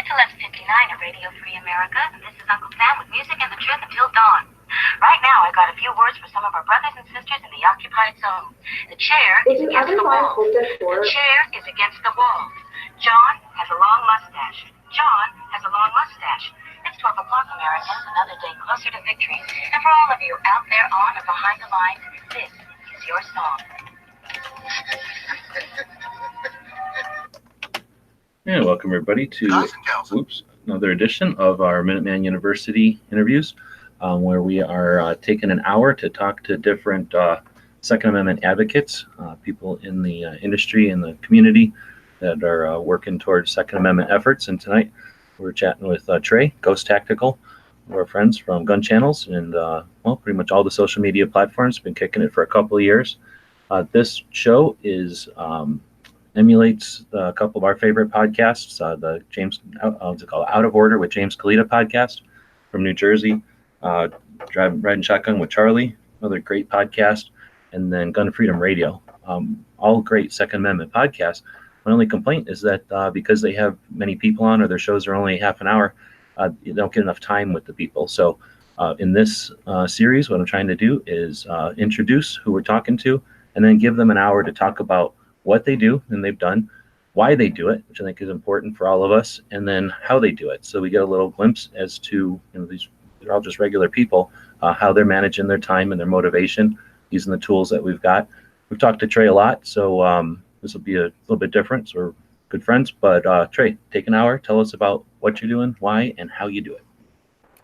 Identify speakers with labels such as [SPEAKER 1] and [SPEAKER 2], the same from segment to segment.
[SPEAKER 1] to Left 59 of Radio Free America, and this is Uncle Sam with music and the truth until dawn. Right now, I got a few words for some of our brothers and sisters in the occupied zone. The chair is against the wall. The chair is against the wall. John has a long mustache. John has a long mustache. It's 12 o'clock, Americans, another day closer to victory. And for all of you out there on or behind the lines, this is your song.
[SPEAKER 2] And welcome everybody to another edition of our Minuteman University interviews, where we are taking an hour to talk to different Second Amendment advocates, people in the industry and the community that are working towards Second Amendment efforts. And tonight we're chatting with Trey, Ghost Tactical, one of our friends from gun channels and well, pretty much all the social media platforms. Been kicking it for a couple of years. This show is emulates a couple of our favorite podcasts, the James, what's it called, Out of Order with James Kalita podcast from New Jersey, Riding Shotgun with Charlie, another great podcast, and then Gun Freedom Radio, all great Second Amendment podcasts. My only complaint is that because they have many people on, or their shows are only half an hour, you don't get enough time with the people. So in this series, what I'm trying to do is introduce who we're talking to, and then give them an hour to talk about what they do and they've done, why they do it, which I think is important for all of us, and then how they do it. So we get a little glimpse as to, they're all just regular people, how they're managing their time and their motivation using the tools that we've got. We've talked to Trey a lot, so this will be a little bit different. So we're good friends, but Trey, take an hour, tell us about what you're doing, why, and how you do it.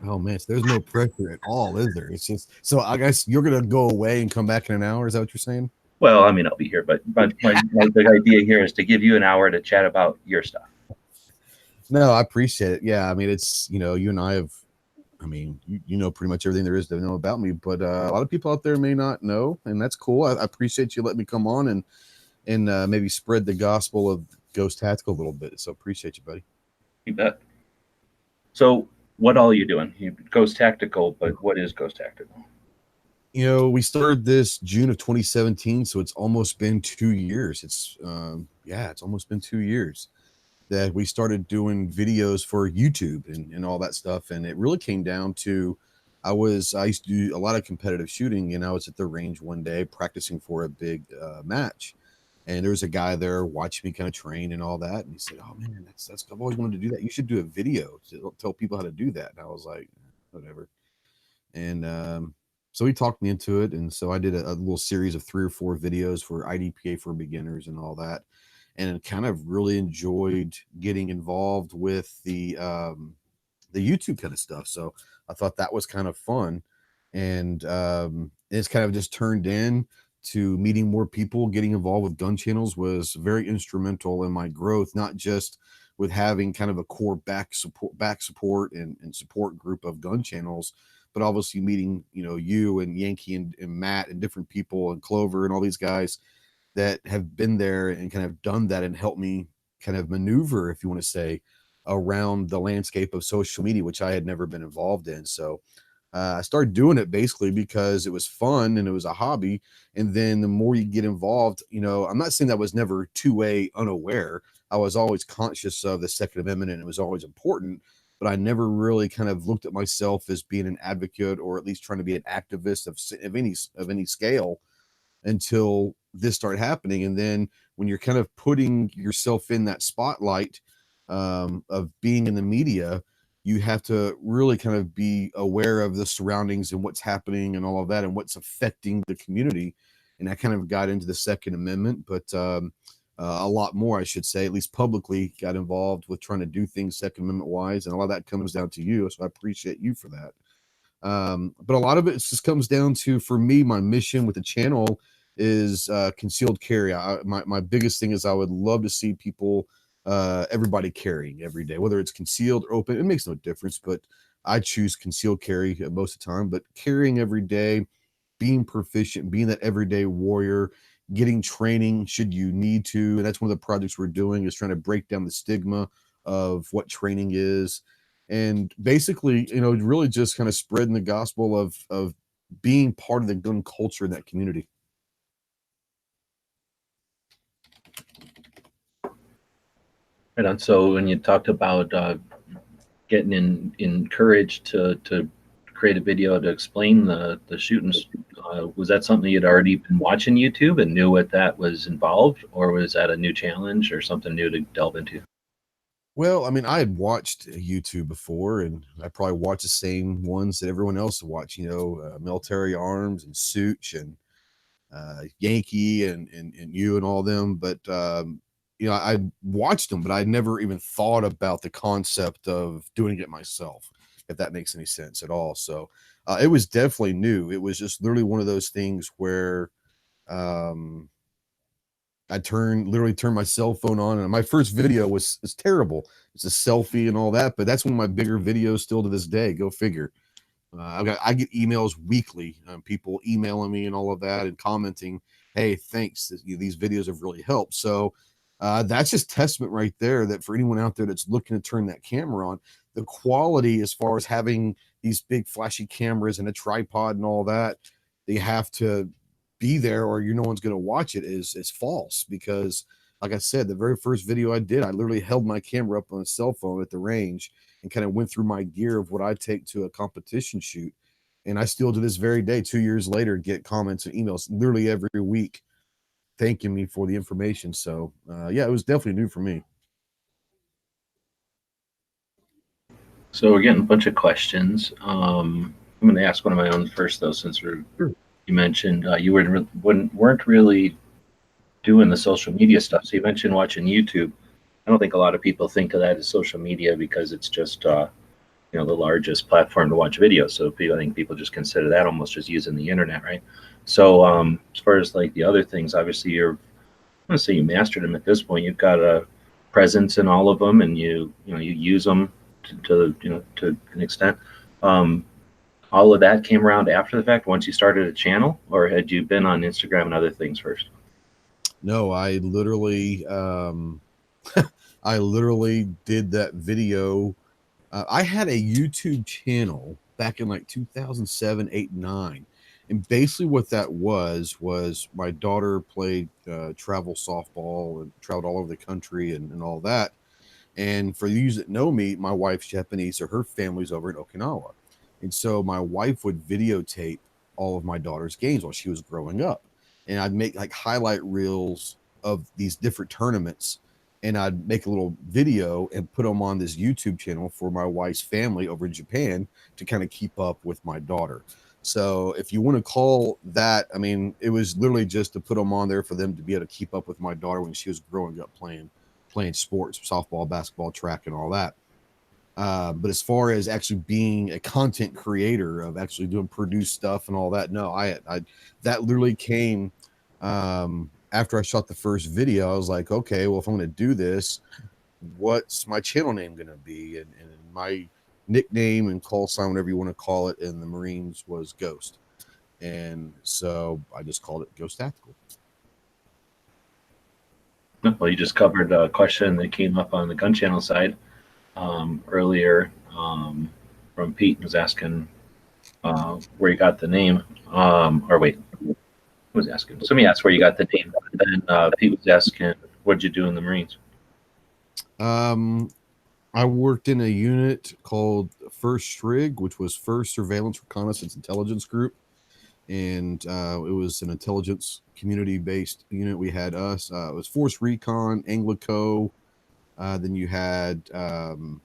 [SPEAKER 3] Oh man, so there's no pressure at all, is there? It's just, so I guess you're gonna go away and come back in an hour. Is that what you're saying?
[SPEAKER 2] Well, I mean, I'll be here, but my big idea here is to give you an hour to chat about your stuff.
[SPEAKER 3] No, I appreciate it. Yeah, I mean, it's, you and I have, I mean, you know pretty much everything there is to know about me, but a lot of people out there may not know, and that's cool. I appreciate you letting me come on and maybe spread the gospel of Ghost Tactical a little bit. So appreciate you, buddy.
[SPEAKER 2] You bet. So what all are you doing? Ghost Tactical, but what is Ghost Tactical?
[SPEAKER 3] We started this June of 2017, so it's almost been 2 years. It's almost been 2 years that we started doing videos for YouTube and all that stuff. And it really came down to, I used to do a lot of competitive shooting, and I was at the range one day practicing for a big match. And there was a guy there watching me kind of train and all that. And he said, "Oh man, that's I've always wanted to do that. You should do a video to tell people how to do that." And I was like, whatever. And so he talked me into it. And so I did a little series of 3 or 4 videos for IDPA for beginners and all that. And kind of really enjoyed getting involved with the YouTube kind of stuff. So I thought that was kind of fun. And it's kind of just turned in to meeting more people. Getting involved with gun channels was very instrumental in my growth, not just with having kind of a core back support and support group of gun channels, but obviously meeting, you and Yankee and Matt and different people and Clover and all these guys that have been there and kind of done that and helped me kind of maneuver, if you want to say, around the landscape of social media, which I had never been involved in. So I started doing it basically because it was fun and it was a hobby. And then the more you get involved, I'm not saying that was never two-way unaware. I was always conscious of the Second Amendment and it was always important, but I never really kind of looked at myself as being an advocate or at least trying to be an activist of any scale until this started happening. And then when you're kind of putting yourself in that spotlight of being in the media, you have to really kind of be aware of the surroundings and what's happening and all of that and what's affecting the community. And I kind of got into the Second Amendment, but a lot more, I should say, at least publicly got involved with trying to do things Second Amendment wise. And a lot of that comes down to you. So I appreciate you for that. But a lot of it just comes down to, for me, my mission with the channel is concealed carry. My biggest thing is I would love to see people, everybody carrying every day, whether it's concealed or open, it makes no difference, but I choose concealed carry most of the time. But carrying every day, being proficient, being that everyday warrior, getting training should you need to. And that's one of the projects we're doing, is trying to break down the stigma of what training is. And basically, really just kind of spreading the gospel of being part of the gun culture in that community.
[SPEAKER 2] Right on. So when you talked about getting encouraged to create a video to explain the shootings, was that something you'd already been watching YouTube and knew what that was involved, or was that a new challenge or something new to delve into?
[SPEAKER 3] Well, I mean, I had watched YouTube before, and I probably watched the same ones that everyone else would watch. Military Arms and Such and Yankee and you and all them. But I watched them, but I never even thought about the concept of doing it myself, if that makes any sense at all. So it was definitely new. It was just literally one of those things where I literally turned my cell phone on, and my first video was terrible. It's a selfie and all that, but that's one of my bigger videos still to this day. Go figure. I get emails weekly, people emailing me and all of that and commenting, "Hey, thanks. These videos have really helped." So that's just testament right there that for anyone out there that's looking to turn that camera on, the quality as far as having these big flashy cameras and a tripod and all that, they have to be there or no one's going to watch it is false. Because like I said, the very first video I did, I literally held my camera up on a cell phone at the range and kind of went through my gear of what I take to a competition shoot. And I still to this very day, 2 years later, get comments and emails literally every week thanking me for the information. So yeah, it was definitely new for me.
[SPEAKER 2] So we're getting a bunch of questions. I'm going to ask one of my own first, though, since you mentioned you weren't really doing the social media stuff. So you mentioned watching YouTube. I don't think a lot of people think of that as social media because it's just the largest platform to watch videos. So I think people just consider that almost just using the internet, right? So as far as like the other things, obviously I'm going to say you mastered them at this point. You've got a presence in all of them, and you use them to an extent. All of that came around after the fact once you started a channel, or had you been on Instagram and other things first?
[SPEAKER 3] No, I literally I literally did that video. I had a YouTube channel back in like 2007, 8, 9. And basically what that was my daughter played travel softball and traveled all over the country and all that. And for you that know me, my wife's Japanese, so her family's over in Okinawa. And so my wife would videotape all of my daughter's games while she was growing up. And I'd make like highlight reels of these different tournaments. And I'd make a little video and put them on this YouTube channel for my wife's family over in Japan to kind of keep up with my daughter. So if you want to call that, I mean, it was literally just to put them on there for them to be able to keep up with my daughter when she was growing up playing sports, softball, basketball, track, and all that. But as far as actually being a content creator of actually doing produced stuff and all that, no, I that literally came after I shot the first video. I was like, okay, well, if I'm going to do this, what's my channel name going to be? And my nickname and call sign, whatever you want to call it, in the Marines was Ghost. And so I just called it Ghost Tactical.
[SPEAKER 2] Well, you just covered a question that came up on the gun channel side earlier from Pete, was asking where you got the name. Or wait, who was asking? Somebody asked where you got the name. And then Pete was asking, what'd you do in the Marines?
[SPEAKER 3] I worked in a unit called First SRIG, which was First Surveillance Reconnaissance Intelligence Group. And it was an intelligence community-based unit. We had us. It was Force Recon, Anglico. Then you had the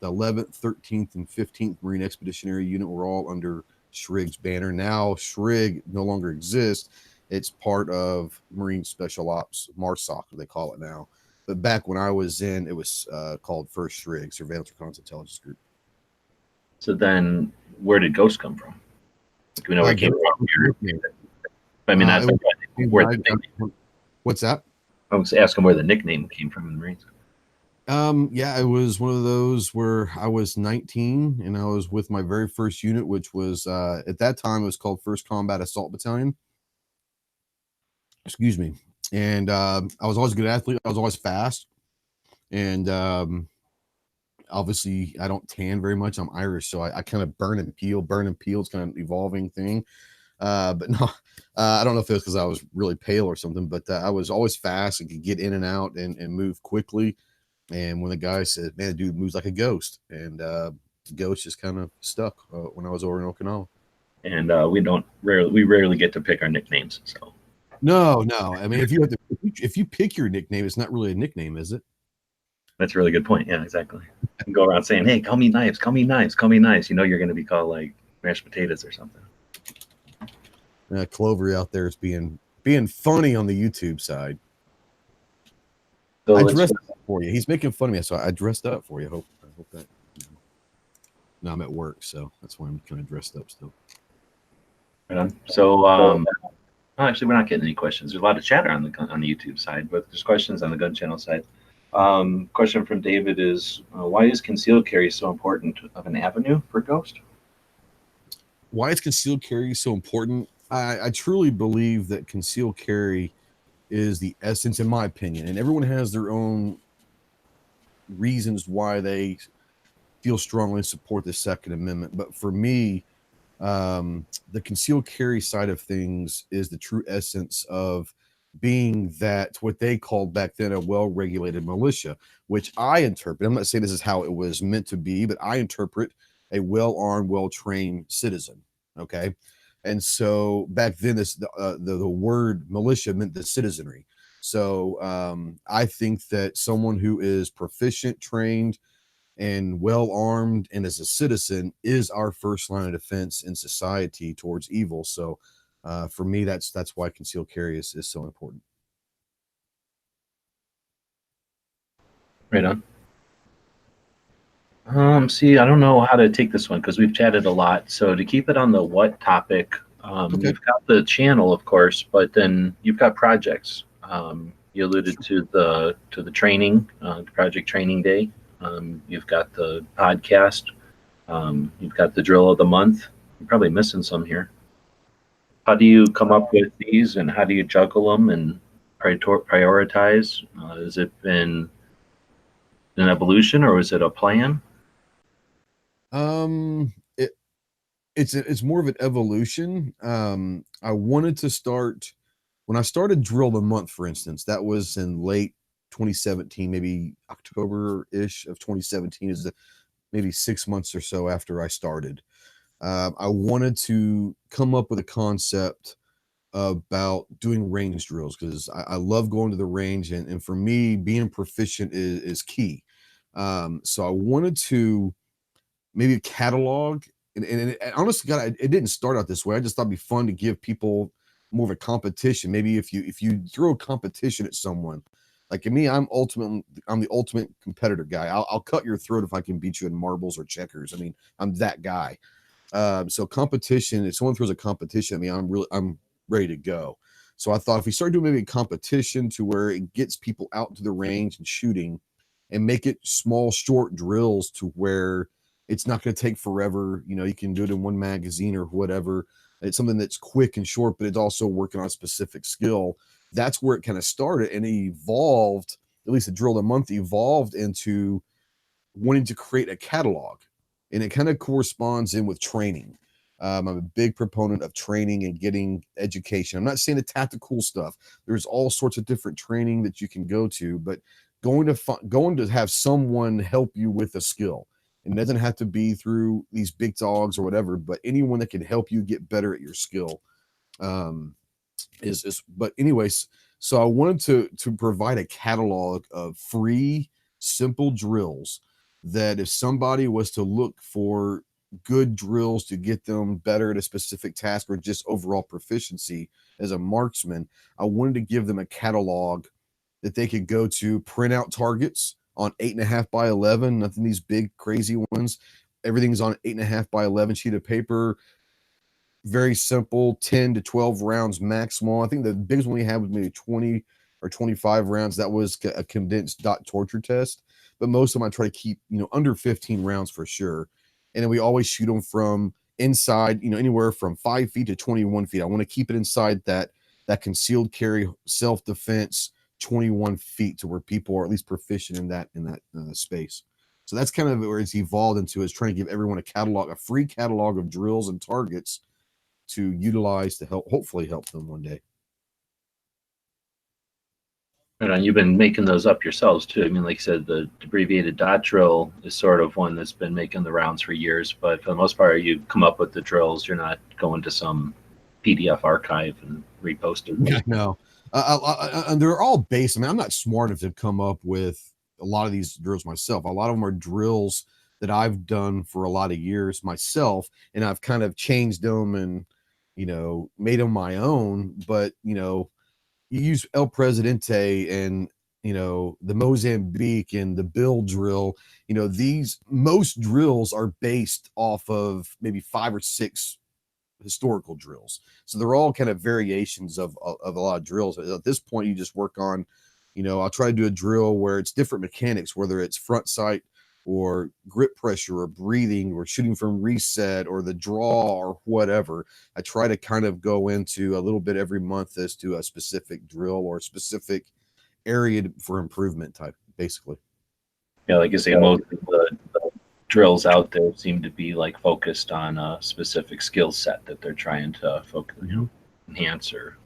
[SPEAKER 3] 11th, 13th, and 15th Marine Expeditionary Unit were all under SRIG's banner. Now SRIG no longer exists. It's part of Marine Special Ops, MARSOC, they call it now. But back when I was in, it was called First SRIG, Surveillance Reconnaissance Intelligence Group.
[SPEAKER 2] So then where did Ghost come from? Do we know where it came from? I mean, that's where the nickname.
[SPEAKER 3] What's that?
[SPEAKER 2] I was asking where the nickname came from in the Marines.
[SPEAKER 3] Yeah, it was one of those where I was 19 and I was with my very first unit, which was at that time it was called First Combat Assault Battalion. Excuse me. And I was always a good athlete. I was always fast. And obviously I don't tan very much. I'm Irish, so I kind of burn and peel. Burn and peel is kind of an evolving thing. But no, I don't know if it was because I was really pale or something, but I was always fast and could get in and out and move quickly. And when the guy said, "Man, the dude moves like a ghost," and the ghost just kind of stuck when I was over in Okinawa.
[SPEAKER 2] And we rarely get to pick our nicknames. So
[SPEAKER 3] no. I mean, if you pick your nickname, it's not really a nickname, is it?
[SPEAKER 2] that's a really good point. Yeah, exactly. You go around saying, "Hey, call me Knives, call me Knives, call me Knives." You know, you're going to be called like mashed potatoes or something.
[SPEAKER 3] Clover out there is being funny on the YouTube side.
[SPEAKER 2] So
[SPEAKER 3] I dressed up for you. He's making fun of me, so I dressed up for you. I hope that. No, I'm at work, so that's why I'm kind of dressed up still.
[SPEAKER 2] Right on. So, actually, we're not getting any questions. There's a lot of chatter on the YouTube side, but there's questions on the gun channel side. Question from David is, why is concealed carry so important of an avenue for Ghost?
[SPEAKER 3] Why is concealed carry so important? I truly believe that concealed carry is the essence, in my opinion, and everyone has their own reasons why they feel strongly support the Second Amendment. But for me, the concealed carry side of things is the true essence of being that what they called back then a well-regulated militia, which I interpret. I'm not saying this is how it was meant to be, but I interpret a well-armed, well-trained citizen. Okay, and so back then, the word militia meant the citizenry. So I think that someone who is proficient, trained, and well armed and as a citizen is our first line of defense in society towards evil. So for me, that's why concealed carry is so important.
[SPEAKER 2] Right on. See, I don't know how to take this one because we've chatted a lot. So to keep it on the what topic,
[SPEAKER 3] Okay.
[SPEAKER 2] you've got the channel, of course, but then you've got projects. You alluded to the training, Project Training Day. You've got the podcast. You've got the drill of the month. You're probably missing some here. How do you come up with these, and how do you juggle them and prioritize? Has it been an evolution, or is it a plan?
[SPEAKER 3] It it's more of an evolution. I wanted to start when I started drill the month, for instance. That was in late 2017, maybe October-ish of 2017, is maybe 6 months or so after I started. I wanted to come up with a concept about doing range drills because I love going to the range, and for me, being proficient is key. So I wanted to maybe catalog, and honestly, God, it didn't start out this way. I just thought it'd be fun to give people more of a competition. Maybe if you throw a competition at someone, like me, I'm the ultimate competitor guy. I'll cut your throat if I can beat you in marbles or checkers. I mean, I'm that guy. So competition, if someone throws a competition at me, I'm ready to go. So I thought if we start doing maybe a competition to where it gets people out to the range and shooting, and make it small, short drills to where it's not going to take forever. You know, you can do it in one magazine or whatever. It's something that's quick and short, but it's also working on a specific skill. That's where it kind of started, and it evolved. At least the drill of the month evolved into wanting to create a catalog, and it kind of corresponds in with training. I'm a big proponent of training and getting education. I'm not saying the tactical stuff. There's all sorts of different training that you can go to, but going to have someone help you with a skill. It doesn't have to be through these big dogs or whatever, but anyone that can help you get better at your skill. But anyways, so I wanted to provide a catalog of free, simple drills that if somebody was to look for good drills to get them better at a specific task or just overall proficiency as a marksman, I wanted to give them a catalog that they could go to, print out targets on 8.5 by 11, nothing these big crazy ones. Everything's on 8.5 by 11 sheet of paper. Very simple, 10 to 12 rounds maximal. I think the biggest one we had was maybe 20 or 25 rounds. That was a condensed dot torture test. But most of them I try to keep, under 15 rounds for sure. And then we always shoot them from inside, anywhere from 5 feet to 21 feet. I want to keep it inside that concealed carry self-defense 21 feet to where people are at least proficient in that space. So that's kind of where it's evolved into, is trying to give everyone a free catalog of drills and targets to utilize to hopefully help them one day.
[SPEAKER 2] And you've been making those up yourselves too. I mean, like you said, the abbreviated dot drill is sort of one that's been making the rounds for years. But for the most part, you come up with the drills. You're not going to some PDF archive and reposting.
[SPEAKER 3] Yeah, no. And they're all based. I mean, I'm not smart enough to come up with a lot of these drills myself. A lot of them are drills that I've done for a lot of years myself, and I've kind of changed them and, made them my own. But, you use El Presidente and, the Mozambique and the Bill drill. These most drills are based off of maybe 5 or 6 historical drills. So they're all kind of variations of a lot of drills. At this point, you just work on, I'll try to do a drill where it's different mechanics, whether it's front sight or grip pressure or breathing or shooting from reset or the draw or whatever. I try to kind of go into a little bit every month as to a specific drill or a specific area for improvement type, basically.
[SPEAKER 2] Yeah, like you say, most of the drills out there seem to be like focused on a specific skill set that they're trying to focus, enhance or.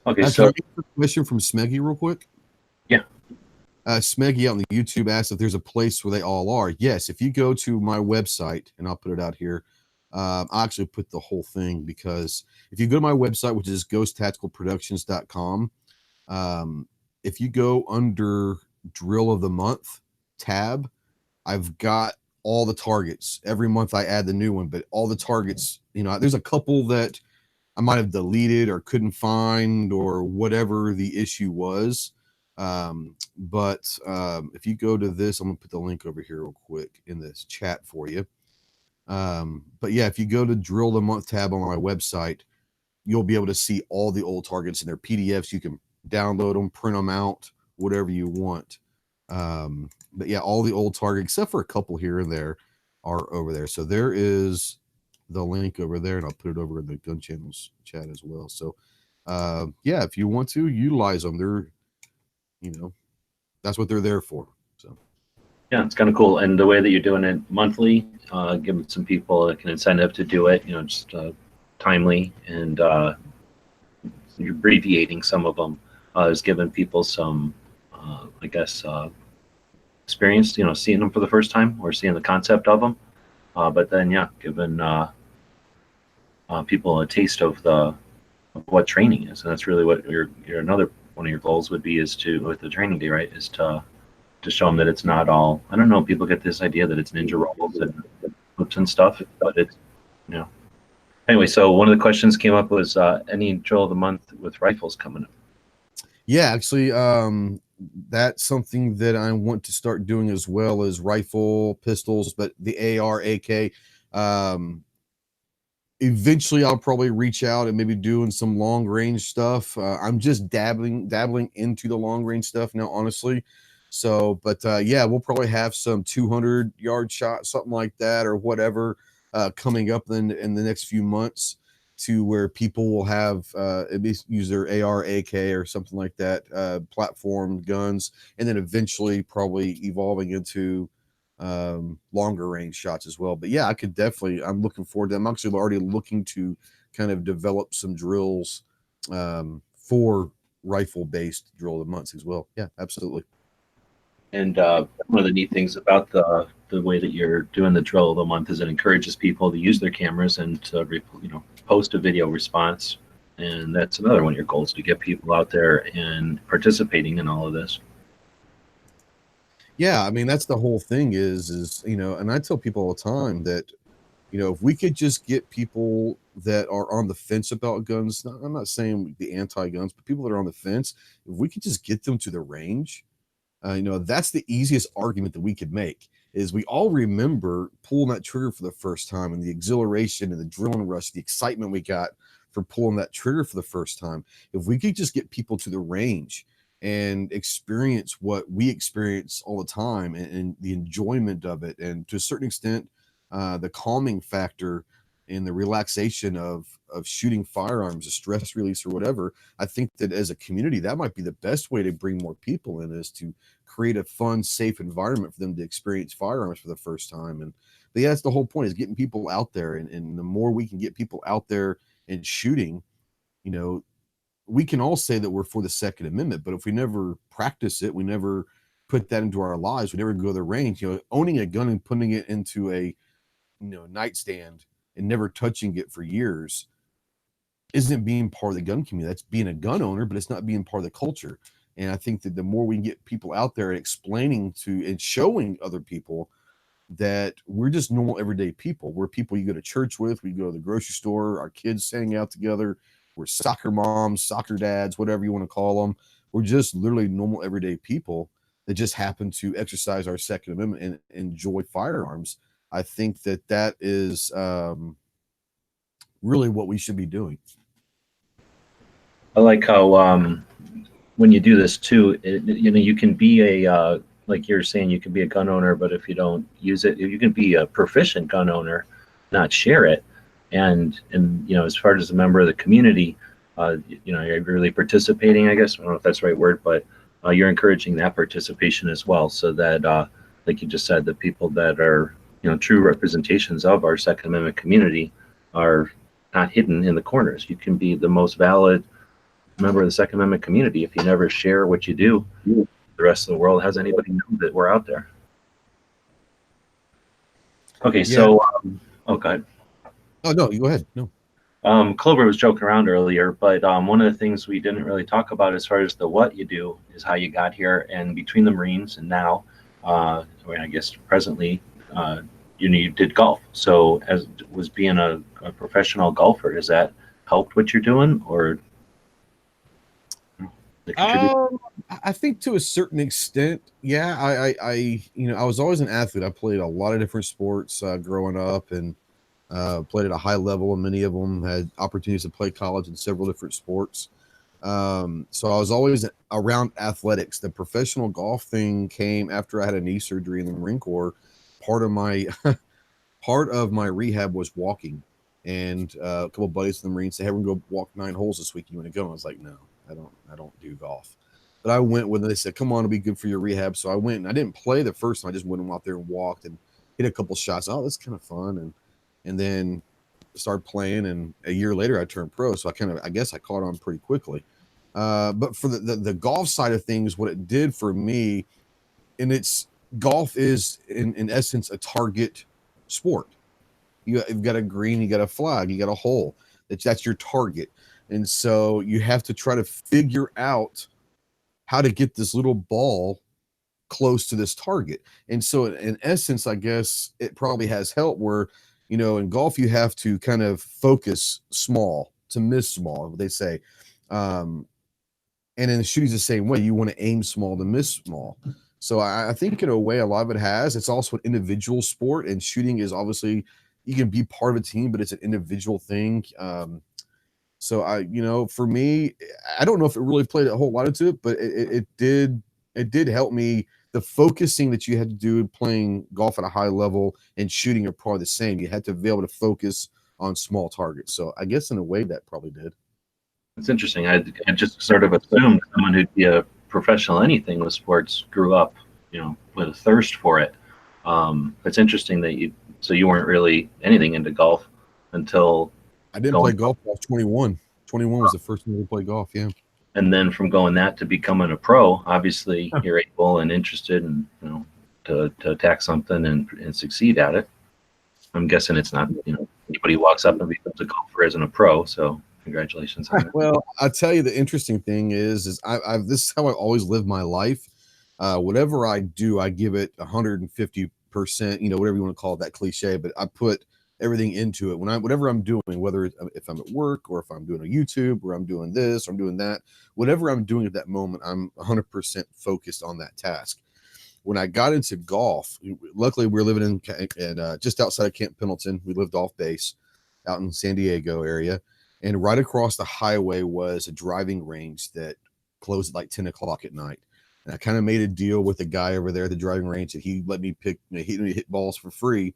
[SPEAKER 2] Okay, so
[SPEAKER 3] can I answer a question from Smeggy real quick?
[SPEAKER 2] Yeah.
[SPEAKER 3] Smeggy out on the YouTube asked if there's a place where they all are. Yes, if you go to my website, and I'll put it out here, I actually put the whole thing, because if you go to my website, which is ghosttacticalproductions.com, if you go under Drill of the Month tab, I've got all the targets. Every month I add the new one, but all the targets, there's a couple that I might have deleted or couldn't find or whatever the issue was. But if you go to this, I'm gonna put the link over here real quick in this chat for you. But yeah, if you go to Drill the Month tab on my website, you'll be able to see all the old targets in their PDFs. You can download them, print them out, whatever you want. But yeah, all the old targets, except for a couple here and there, are over there. So there is the link over there, and I'll put it over in the Gun Channels chat as well. So yeah, if you want to utilize them, they're, that's what they're there for. So
[SPEAKER 2] yeah, it's kind of cool. And the way that you're doing it monthly, giving some people like an incentive to do it, just timely, and you're abbreviating some of them, is giving people some, I guess, experience, seeing them for the first time or seeing the concept of them. But then, yeah, giving people a taste of what training is, and that's really what your another one of your goals would be, is to, with the training day, right, is to show them that it's not all. I don't know. People get this idea that it's ninja rolls and flips and stuff, but it's, Anyway, so one of the questions came up was any drill of the month with rifles coming up.
[SPEAKER 3] Yeah, actually, that's something that I want to start doing as well, as rifle, pistols, but the AR, AK. Eventually, I'll probably reach out and maybe doing some long range stuff. I'm just dabbling into the long range stuff now, honestly. So, but yeah, we'll probably have some 200-yard shot, something like that, or whatever, coming up in the next few months, to where people will have at least use their AR, AK, or something like that, platform guns, and then eventually probably evolving into longer range shots as well. But yeah, I could definitely, I'm looking forward to them. I'm actually already looking to kind of develop some drills for rifle based drill of the months as well. Yeah, absolutely.
[SPEAKER 2] And one of the neat things about the way that you're doing the drill of the month is it encourages people to use their cameras and to post a video response. And that's another one of your goals, to get people out there and participating in all of this.
[SPEAKER 3] Yeah, I mean, that's the whole thing is and I tell people all the time that, if we could just get people that are on the fence about guns, I'm not saying the anti-guns, but people that are on the fence, if we could just get them to the range, that's the easiest argument that we could make. Is we all remember pulling that trigger for the first time, and the exhilaration and the adrenaline rush, the excitement we got for pulling that trigger for the first time. If we could just get people to the range and experience what we experience all the time, and the enjoyment of it, and to a certain extent, the calming factor and the relaxation of shooting firearms, a stress release or whatever, I think that as a community, that might be the best way to bring more people in, is to create a fun, safe environment for them to experience firearms for the first time. But yeah, that's the whole point, is getting people out there. And the more we can get people out there and shooting, we can all say that we're for the Second Amendment, but if we never practice it, we never put that into our lives, we never go to the range. You know, owning a gun and putting it into a nightstand and never touching it for years isn't being part of the gun community. That's being a gun owner, but it's not being part of the culture. And I think that the more we can get people out there explaining to and showing other people that we're just normal everyday people. We're people you go to church with, we go to the grocery store, our kids hang out together, we're soccer moms, soccer dads, whatever you want to call them. We're just literally normal everyday people that just happen to exercise our Second Amendment and enjoy firearms. I think that that is really what we should be doing.
[SPEAKER 2] I like how when you do this too, you can be a like you're saying, you can be a gun owner, but if you don't use it, you can be a proficient gun owner, not share it. And as far as a member of the community, you're really participating, I guess. I don't know if that's the right word, but you're encouraging that participation as well, so that, like you just said, the people that are, true representations of our Second Amendment community are not hidden in the corners. You can be the most valid member of the Second Amendment community if you never share what you do. The rest of the world has anybody know that we're out there. Okay, yeah. So, go ahead.
[SPEAKER 3] Oh, no, you go ahead. No.
[SPEAKER 2] Clover was joking around earlier, but one of the things we didn't really talk about as far as the what you do is how you got here. And between the Marines and now, I guess presently, you did golf. So as was being a professional golfer, has that helped what you're doing, or?
[SPEAKER 3] I think to a certain extent, yeah. I was always an athlete. I played a lot of different sports growing up, and played at a high level, and many of them had opportunities to play college in several different sports. So I was always around athletics. The professional golf thing came after I had a knee surgery in the Marine Corps. Part of my rehab was walking, and a couple of buddies in the Marines said, "Hey, we're gonna go walk 9 holes this week. You want to go?" And I was like, "No, I don't do golf." But I went when they said, "Come on, it'll be good for your rehab." So I went, and I didn't play the first time. I just went out there and walked and hit a couple shots. Oh, that's kind of fun, and then started playing. And a year later, I turned pro. So I guess I caught on pretty quickly. But for the golf side of things, what it did for me, golf is in essence a target sport. You've got a green, you got a flag, you got a hole. That's your target. And so you have to try to figure out how to get this little ball close to this target. And so in essence, I guess it probably has helped where, in golf, you have to kind of focus small to miss small, they say. And in shooting the same way, you want to aim small to miss small. So I think in a way, a lot of it has. It's also an individual sport, and shooting is obviously, you can be part of a team, but it's an individual thing. So for me, I don't know if it really played a whole lot into it, but it did help me. The focusing that you had to do playing golf at a high level and shooting are probably the same. You had to be able to focus on small targets. So I guess in a way that probably did.
[SPEAKER 2] It's interesting. I just sort of assumed someone who'd be a professional anything with sports grew up, with a thirst for it. It's interesting that you weren't really anything into golf until.
[SPEAKER 3] I didn't play golf until I was 21. 21 was the first time I played golf, yeah.
[SPEAKER 2] And then from going that to becoming a pro, obviously you're able and interested in, to attack something and succeed at it. I'm guessing it's not, anybody walks up and becomes a golfer isn't a pro. So congratulations on that.
[SPEAKER 3] Well, I'll tell you, the interesting thing is this is how I always live my life. Whatever I do, I give it 150%, whatever you want to call it, that cliche, but I put everything into it. Whatever I'm doing, whether if I'm at work or if I'm doing a YouTube or I'm doing this or I'm doing that, whatever I'm doing at that moment, I'm 100% focused on that task. When I got into golf, luckily we were living in just outside of Camp Pendleton. We lived off base out in San Diego area, and right across the highway was a driving range that closed at like 10 o'clock at night. And I kind of made a deal with the guy over there at the driving range that he let me hit balls for free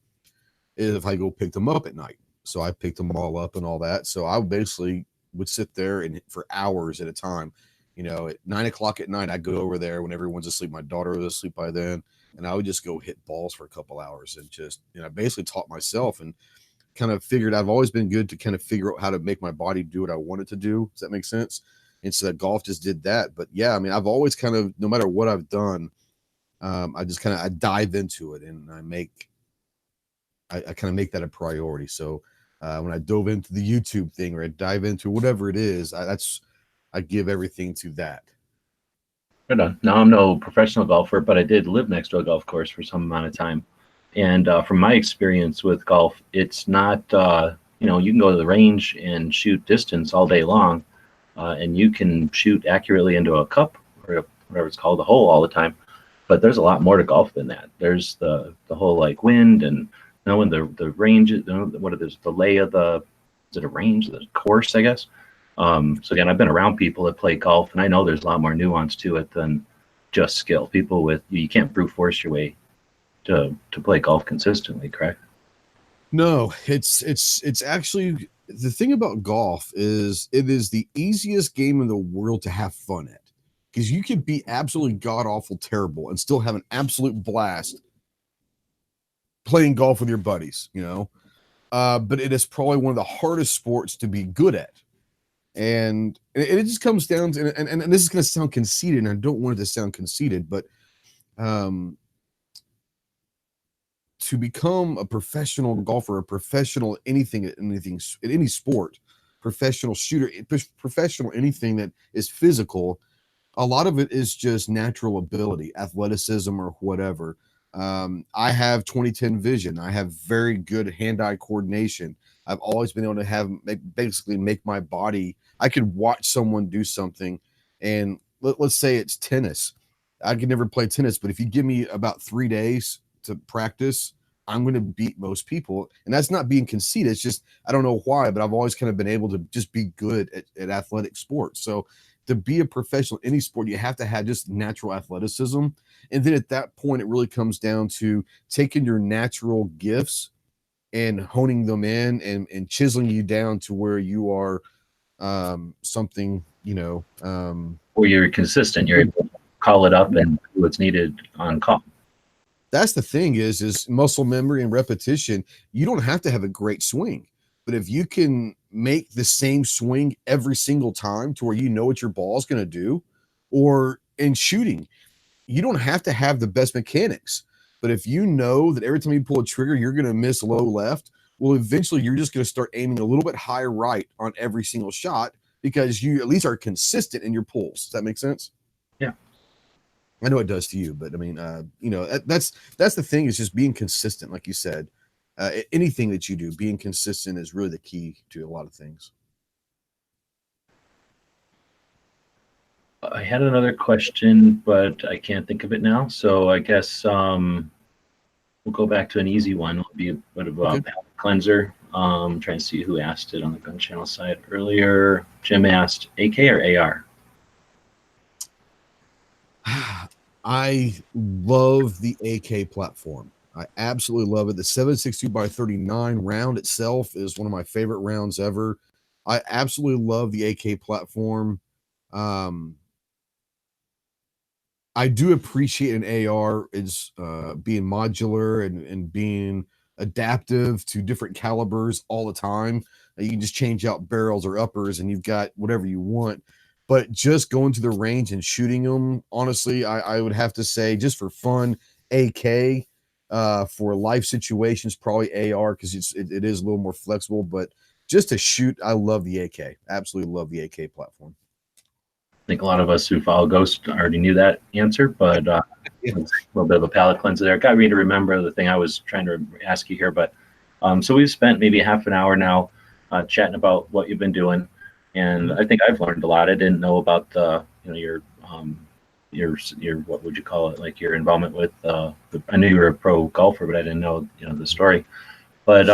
[SPEAKER 3] if I go pick them up at night. So I picked them all up and all that. So I basically would sit there and for hours at a time, at 9 o'clock at night, I'd go over there when everyone's asleep. My daughter was asleep by then. And I would just go hit balls for a couple hours and just, I basically taught myself and kind of figured I've always been good to kind of figure out how to make my body do what I wanted to do. Does that make sense? And so that golf just did that. But yeah, I mean, I've always kind of, no matter what I've done, I just kind of, I dive into it, and I kind of make that a priority. So when I dove into the YouTube thing, or I dive into whatever it is, I give everything to that.
[SPEAKER 2] Right on. Now, I'm no professional golfer, but I did live next to a golf course for some amount of time. And from my experience with golf, it's not, you can go to the range and shoot distance all day long, and you can shoot accurately into a cup or whatever it's called, a hole all the time. But there's a lot more to golf than that. There's the whole like wind and knowing the range, what it is, the lay of is it a range, the course, I guess. So again, I've been around people that play golf, and I know there's a lot more nuance to it than just skill. People you can't brute force your way to play golf consistently, correct?
[SPEAKER 3] No, it's actually, the thing about golf is it is the easiest game in the world to have fun at, because you can be absolutely god awful terrible and still have an absolute blast playing golf with your buddies, but it is probably one of the hardest sports to be good at. And it just comes down to, and this is going to sound conceited, and I don't want it to sound conceited, but to become a professional golfer, a professional anything in any sport, professional shooter, professional anything that is physical, a lot of it is just natural ability, athleticism, or whatever. I have 20/10 vision. I have very good hand-eye coordination. I've always been able to basically make my body. I could watch someone do something, and let's say it's tennis. I could never play tennis, but if you give me about 3 days to practice, I'm going to beat most people. And that's not being conceited. It's just, I don't know why, but I've always kind of been able to just be good at athletic sports. So to be a professional in any sport, you have to have just natural athleticism. And then at that point, it really comes down to taking your natural gifts and honing them in, and chiseling you down to where you are something,
[SPEAKER 2] Where you're consistent, you're able to call it up and do what's needed on call.
[SPEAKER 3] That's the thing is muscle memory and repetition. You don't have to have a great swing, but if you can make the same swing every single time to where you know what your ball is going to do, or in shooting, you don't have to have the best mechanics, but if you know that every time you pull a trigger, you're going to miss low left, well, eventually you're just going to start aiming a little bit higher right on every single shot, because you at least are consistent in your pulls. Does that make sense?
[SPEAKER 2] Yeah.
[SPEAKER 3] I know it does to you, but I mean, that's the thing, is just being consistent. Like you said, anything that you do, being consistent is really the key to a lot of things.
[SPEAKER 2] I had another question, but I can't think of it now. So I guess we'll go back to an easy one. It'll be a bit of a palate cleanser. Trying to see who asked it on the Gun Channel side earlier. Jim asked AK or AR?
[SPEAKER 3] I love the AK platform. I absolutely love it. The 7.62x39 round itself is one of my favorite rounds ever. I absolutely love the AK platform. I do appreciate an AR is being modular and being adaptive to different calibers all the time. You can just change out barrels or uppers, and you've got whatever you want. But just going to the range and shooting them, honestly, I would have to say, just for fun, AK. For life situations, probably AR, because it is a little more flexible. But just to shoot, I love the AK. Absolutely love the AK platform.
[SPEAKER 2] I think a lot of us who follow Ghost already knew that answer, but a little bit of a palate cleanser there. Got me to remember the thing I was trying to ask you here. But so we've spent maybe half an hour now chatting about what you've been doing, and I think I've learned a lot. I didn't know about your what would you call it, like your involvement with I knew you were a pro golfer, but I didn't know the story. But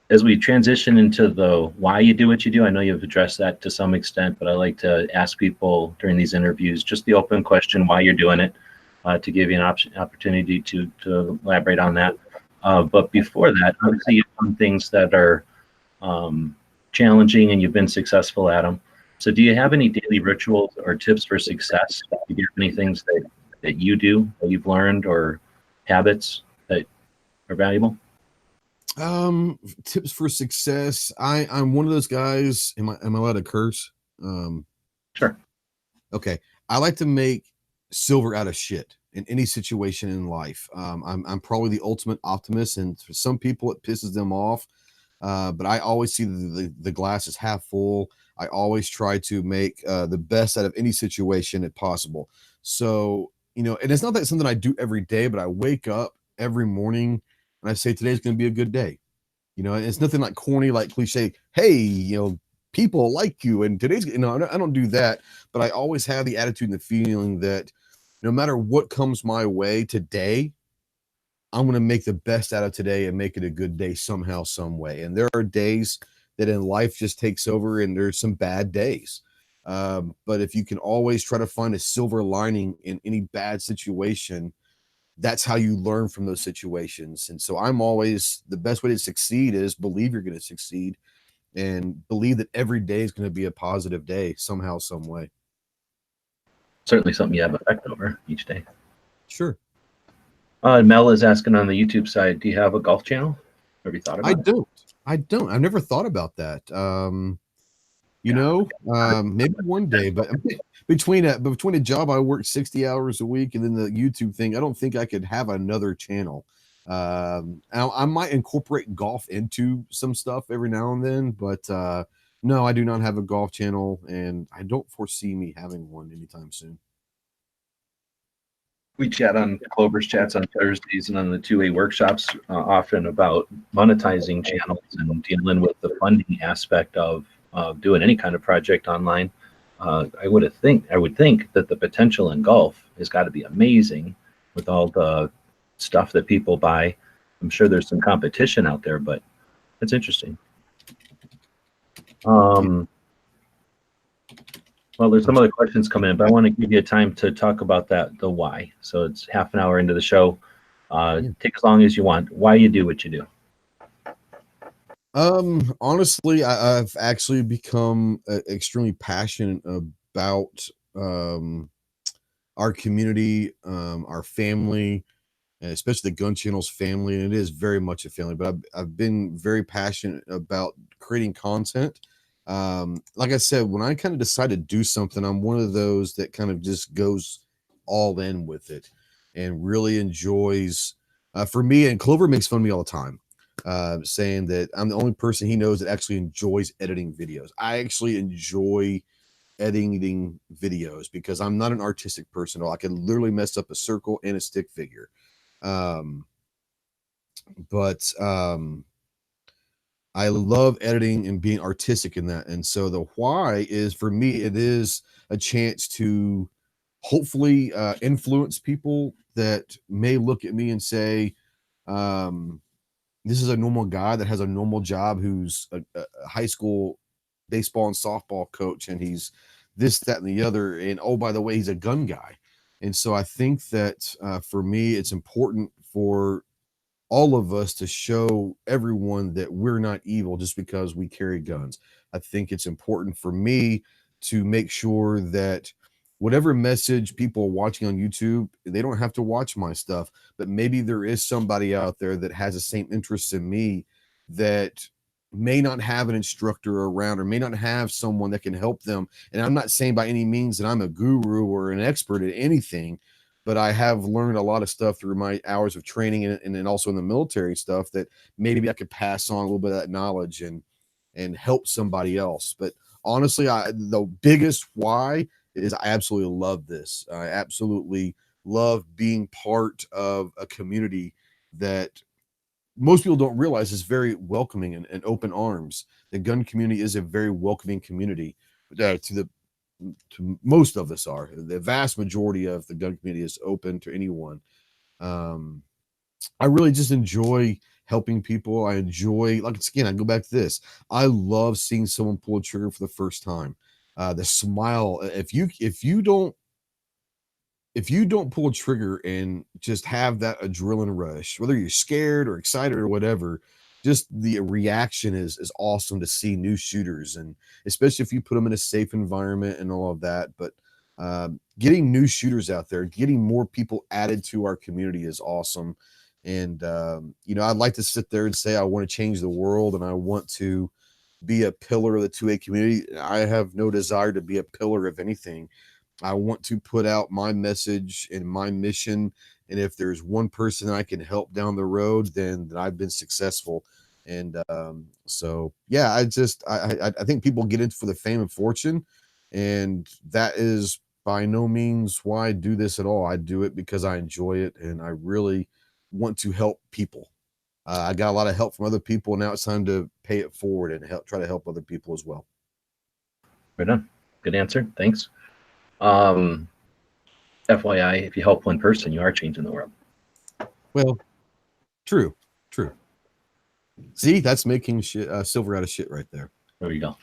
[SPEAKER 2] as we transition into the why you do what you do, I know you've addressed that to some extent, but I like to ask people during these interviews just the open question, why you're doing it, to give you an opportunity to elaborate on that. But before that, obviously you've done things that are challenging and you've been successful at them. So do you have any daily rituals or tips for success? Do you have any things that you do, that you've learned, or habits that are valuable?
[SPEAKER 3] Tips for success. I'm one of those guys. Am I allowed to curse?
[SPEAKER 2] Sure.
[SPEAKER 3] Okay. I like to make silver out of shit in any situation in life. I'm probably the ultimate optimist, and for some people it pisses them off. But I always see the glass is half full. I always try to make the best out of any situation if possible. So, and it's not that something I do every day, but I wake up every morning and I say, today's going to be a good day. And it's nothing like corny, like cliche. Hey, people like you, and today's, I don't do that, but I always have the attitude and the feeling that no matter what comes my way today, I'm going to make the best out of today and make it a good day somehow, some way. And there are days that in life just takes over, and there's some bad days. But if you can always try to find a silver lining in any bad situation, that's how you learn from those situations. And so I'm always, the best way to succeed is believe you're going to succeed and believe that every day is going to be a positive day somehow, some way.
[SPEAKER 2] Certainly something you have effect over each day.
[SPEAKER 3] Sure.
[SPEAKER 2] Mel is asking on the YouTube side, do you have a golf channel? Have you thought about it?
[SPEAKER 3] I don't. I've never thought about that. Maybe one day, but between a job, I work 60 hours a week, and then the YouTube thing, I don't think I could have another channel. I might incorporate golf into some stuff every now and then, but no, I do not have a golf channel, and I don't foresee me having one anytime soon.
[SPEAKER 2] We chat on Clover's chats on Thursdays and on the 2A workshops often about monetizing channels and dealing with the funding aspect of doing any kind of project online. I would think that the potential in golf has got to be amazing with all the stuff that people buy. I'm sure there's some competition out there, but it's interesting. Well, there's some other questions coming in, but I want to give you time to talk about the why. So it's half an hour into the show. Take as long as you want. Why you do what you do.
[SPEAKER 3] Honestly, I've actually become extremely passionate about our community, our family, and especially the Gun Channel's family. And it is very much a family, but I've been very passionate about creating content. Like I said, when I kind of decide to do something, I'm one of those that kind of just goes all in with it and really enjoys. For me, and Clover makes fun of me all the time, saying that I'm the only person he knows that actually enjoys editing videos. I actually enjoy editing videos because I'm not an artistic person at all. I can literally mess up a circle and a stick figure. But I love editing and being artistic in that. And so the why is, for me, it is a chance to hopefully influence people that may look at me and say, this is a normal guy that has a normal job who's a high school baseball and softball coach, and he's this, that, and the other. And oh, by the way, he's a gun guy. And so I think that for me, it's important for all of us to show everyone that we're not evil just because we carry guns. I think it's important for me to make sure that whatever message people are watching on YouTube, they don't have to watch my stuff, but maybe there is somebody out there that has the same interests in me that may not have an instructor around or may not have someone that can help them. And I'm not saying by any means that I'm a guru or an expert at anything, but I have learned a lot of stuff through my hours of training and then also in the military stuff that maybe I could pass on a little bit of that knowledge and help somebody else. But honestly, the biggest why is I absolutely love this. I absolutely love being part of a community that most people don't realize is very welcoming and open arms. The gun community is a very welcoming community to most of us are. The vast majority of the gun community is open to anyone. I really just enjoy helping people. I enjoy, like, again, I go back to this. I love seeing someone pull a trigger for the first time. The smile. If you don't pull a trigger and just have that adrenaline rush, whether you're scared or excited or whatever, just the reaction is awesome to see new shooters, and especially if you put them in a safe environment and all of that. But getting new shooters out there, getting more people added to our community is awesome. And I'd like to sit there and say I want to change the world and I want to be a pillar of the 2A community. I have no desire to be a pillar of anything. I want to put out my message and my mission. And if there's one person I can help down the road, then I've been successful. And so, yeah, I think people get into for the fame and fortune. And that is by no means why I do this at all. I do it because I enjoy it and I really want to help people. I got a lot of help from other people, and now it's time to pay it forward and try to help other people as well.
[SPEAKER 2] Right on. Good answer. Thanks. FYI, if you help one person, you are changing the world.
[SPEAKER 3] Well, true. See, that's making shit silver out of shit right there.
[SPEAKER 2] There we go.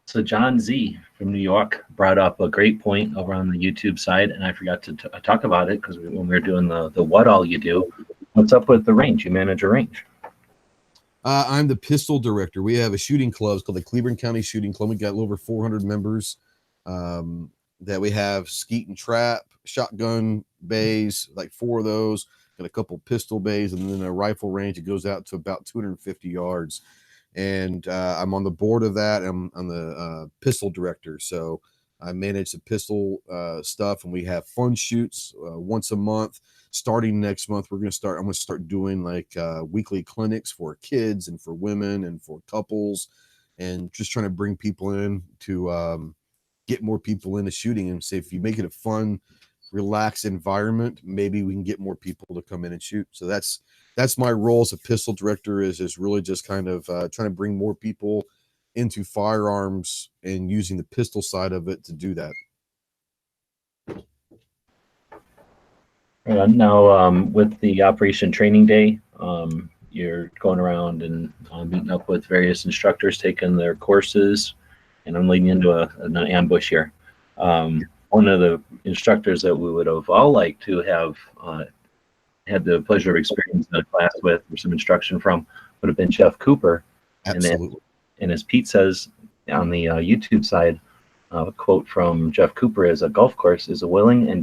[SPEAKER 2] So John Z from New York brought up a great point over on the YouTube side, and I forgot to talk about it because when we were doing the what all you do, what's up with the range? You manage a range.
[SPEAKER 3] I'm the pistol director. We have a shooting club. It's called the Cleveland County Shooting Club. We got over 400 members. That we have skeet and trap, shotgun bays, like 4 of those. Got a couple pistol bays, and then a rifle range. It goes out to about 250 yards. And I'm on the board of that. I'm the pistol director, so I manage the pistol stuff, and we have fun shoots once a month. Starting next month, I'm going to start doing like weekly clinics for kids and for women and for couples, and just trying to bring people in to get more people into shooting. And say, if you make it a fun, relaxed environment, maybe we can get more people to come in and shoot. So that's my role as a pistol director, is really just kind of trying to bring more people into firearms and using the pistol side of it to do that.
[SPEAKER 2] Now, with the Operation Training Day, you're going around and meeting up with various instructors, taking their courses, and I'm leading into an ambush here. One of the instructors that we would have all liked to have had the pleasure of experiencing a class with or some instruction from would have been Jeff Cooper.
[SPEAKER 3] Absolutely.
[SPEAKER 2] And as Pete says on the YouTube side, a quote from Jeff Cooper is, "A golf course is a willing and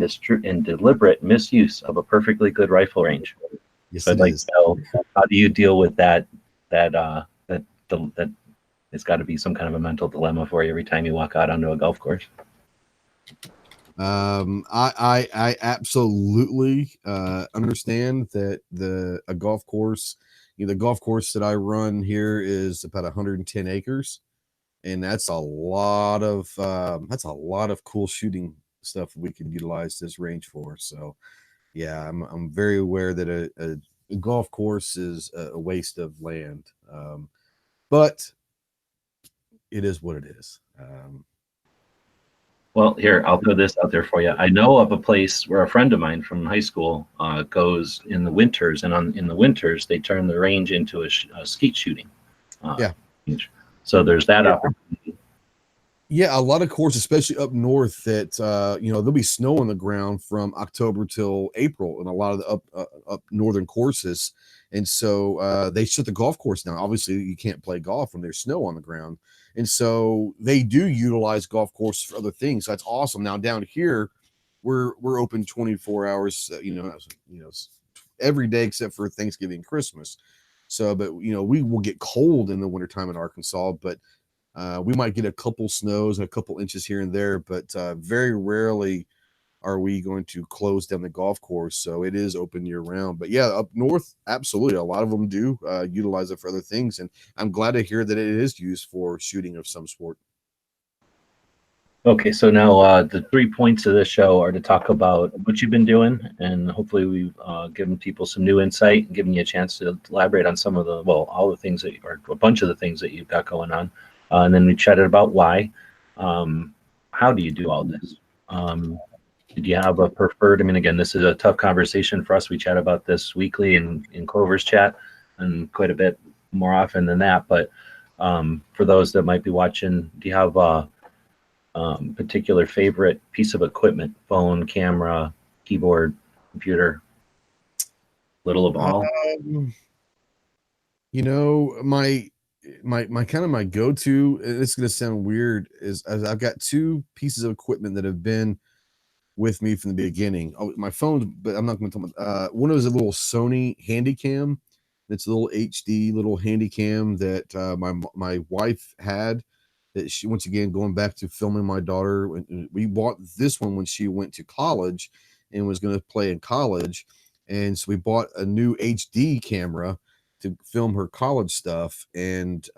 [SPEAKER 2] deliberate misuse of a perfectly good rifle range."
[SPEAKER 3] Yes,
[SPEAKER 2] so I'd like to know, how do you deal with that it's got to be some kind of a mental dilemma for you every time you walk out onto a golf course?
[SPEAKER 3] I absolutely understand that a golf course, the golf course that I run here is about 110 acres, and that's a lot of cool shooting stuff we can utilize this range for. So yeah, I'm very aware that a golf course is a waste of land, but it is what it is.
[SPEAKER 2] Well, here, I'll throw this out there for you. I know of a place where a friend of mine from high school goes in the winters, and in the winters, they turn the range into a skeet shooting. Range. So there's that opportunity.
[SPEAKER 3] Yeah, a lot of courses, especially up north, that there'll be snow on the ground from October till April, and a lot of the up northern courses, and so they shut the golf course down. Obviously, you can't play golf when there's snow on the ground, and so they do utilize golf courses for other things. So that's awesome. Now down here, we're open 24 hours, every day except for Thanksgiving and Christmas. So, but we will get cold in the wintertime in Arkansas, but we might get a couple snows and a couple inches here and there, but very rarely are we going to close down the golf course. So it is open year round. But yeah, up north, absolutely. A lot of them do utilize it for other things. And I'm glad to hear that it is used for shooting of some sort.
[SPEAKER 2] Okay, so now the 3 points of this show are to talk about what you've been doing, and hopefully we've given people some new insight and given you a chance to elaborate on some of all the things or a bunch of the things that you've got going on. And then we chatted about why. How do you do all this? Did you have a preferred? I mean, again, this is a tough conversation for us. We chat about this weekly in Clover's chat, and quite a bit more often than that. But for those that might be watching, do you have a particular favorite piece of equipment? Phone, camera, keyboard, computer, little of all?
[SPEAKER 3] My kind of my go-to, it's going to sound weird, is I've got 2 pieces of equipment that have been with me from the beginning. Oh, my phone, but I'm not going to tell one was a little Sony Handycam, It's a little HD little handy cam that my wife had. That she, once again, going back to filming my daughter, we bought this one when she went to college and was going to play in college, and so we bought a new HD camera to film her college stuff. And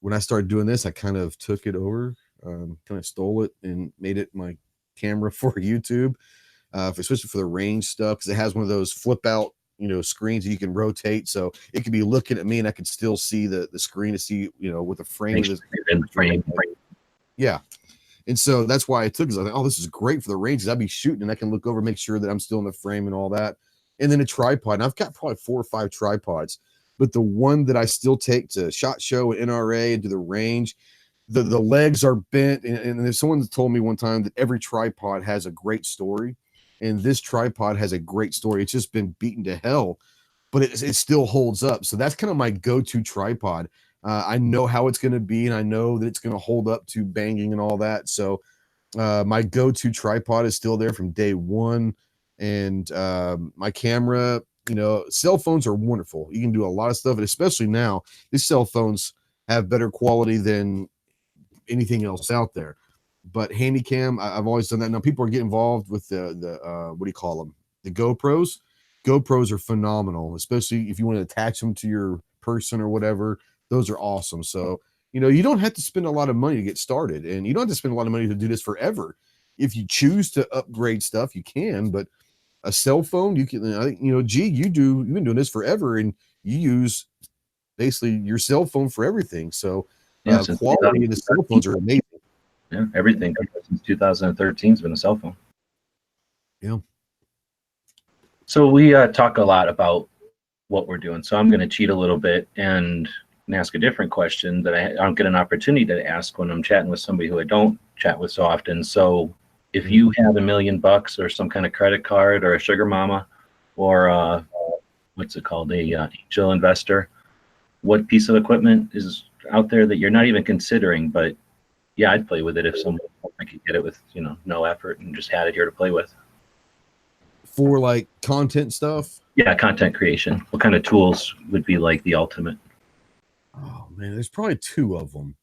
[SPEAKER 3] when I started doing this, I kind of took it over, kind of stole it and made it my camera for YouTube, especially for the range stuff, because it has one of those flip out, screens that you can rotate, so it could be looking at me and I could still see the screen to see, with the frame of this
[SPEAKER 2] in the frame.
[SPEAKER 3] Yeah. And so that's why I took it. I was like, oh, this is great for the ranges. I'd be shooting and I can look over, make sure that I'm still in the frame and all that. And then a tripod. And I've got probably 4 or 5 tripods, but the one that I still take to SHOT Show and NRA and to the range, the legs are bent. And there's someone that told me one time that every tripod has a great story. And this tripod has a great story. It's just been beaten to hell, but it still holds up. So that's kind of my go-to tripod. I know how it's going to be, and I know that it's going to hold up to banging and all that. So my go-to tripod is still there from day one. And my camera, cell phones are wonderful. You can do a lot of stuff, and especially now, these cell phones have better quality than anything else out there. But Handycam, I've always done that. Now people are getting involved with the what do you call them? The GoPros. GoPros are phenomenal, especially if you want to attach them to your person or whatever. Those are awesome. So, you don't have to spend a lot of money to get started, and you don't have to spend a lot of money to do this forever. If you choose to upgrade stuff, you can, but a cell phone, you can, I think, you've been doing this forever, and you use basically your cell phone for everything. So quality of the cell phones are amazing.
[SPEAKER 2] Yeah, everything since 2013 has been a cell phone.
[SPEAKER 3] Yeah.
[SPEAKER 2] So we talk a lot about what we're doing. So I'm going to cheat a little bit and ask a different question that I don't get an opportunity to ask when I'm chatting with somebody who I don't chat with so often. So if you have $1 million or some kind of credit card or a sugar mama or what's it called, a angel investor, what piece of equipment is out there that you're not even considering, but yeah, I'd play with it if someone I could get it with, no effort and just had it here to play with.
[SPEAKER 3] For like content stuff?
[SPEAKER 2] Yeah, content creation. What kind of tools would be like the ultimate?
[SPEAKER 3] Oh man, there's probably 2 of them.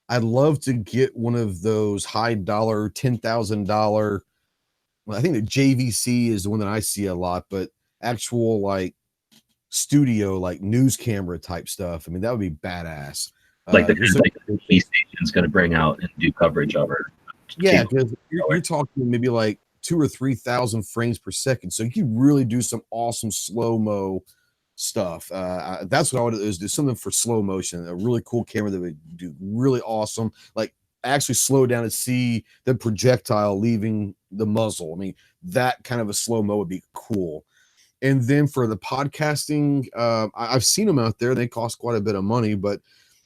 [SPEAKER 3] I'd love to get one of those high dollar, $10,000. Well, I think the JVC is the one that I see a lot, but actual like studio, like news camera type stuff. I mean, that would be badass.
[SPEAKER 2] Like the TV station's going to bring out and do coverage of her.
[SPEAKER 3] Yeah, because you're talking maybe like 2,000 or 3,000 frames per second. So you can really do some awesome slow-mo stuff. That's what I would do, is do something for slow motion. A really cool camera that would do really awesome, like actually slow down and see the projectile leaving the muzzle. I mean, that kind of a slow-mo would be cool. And then for the podcasting, I've seen them out there. They cost quite a bit of money, but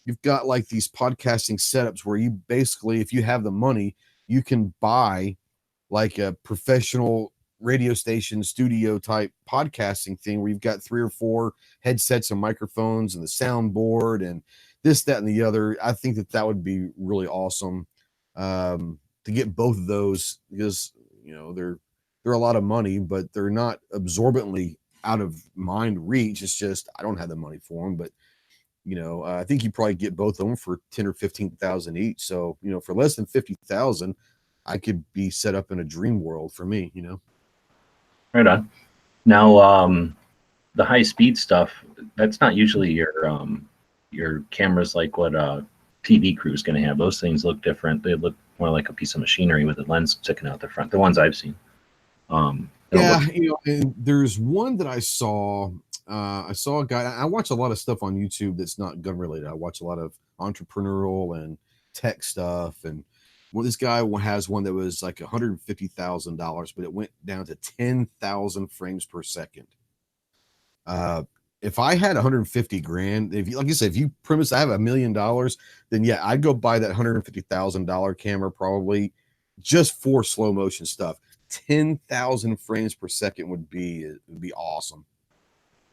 [SPEAKER 3] you've got like these podcasting setups where you basically, if you have the money, you can buy like a professional radio station studio type podcasting thing where you've got 3 or 4 headsets and microphones and the soundboard and this, that, and the other. I think that would be really awesome to get both of those, because they're a lot of money, but they're not absorbently out of mind reach. It's just I don't have the money for them, but I think you probably get both of them for 10 or 15,000 each. So, for less than 50,000, I could be set up in a dream world for me,
[SPEAKER 2] Right on. Now, the high speed stuff, that's not usually your cameras like what a TV crew is going to have. Those things look different. They look more like a piece of machinery with a lens sticking out the front. The ones I've seen.
[SPEAKER 3] Yeah, and there's one that I saw a guy. I watch a lot of stuff on YouTube that's not gun related. I watch a lot of entrepreneurial and tech stuff, and this guy has one that was like $150,000, but it went down to 10,000 frames per second. If I had 150 grand, like you said, if you premise I have $1 million, then yeah, I'd go buy that $150,000 camera probably just for slow motion stuff. 10,000 frames per second would be awesome.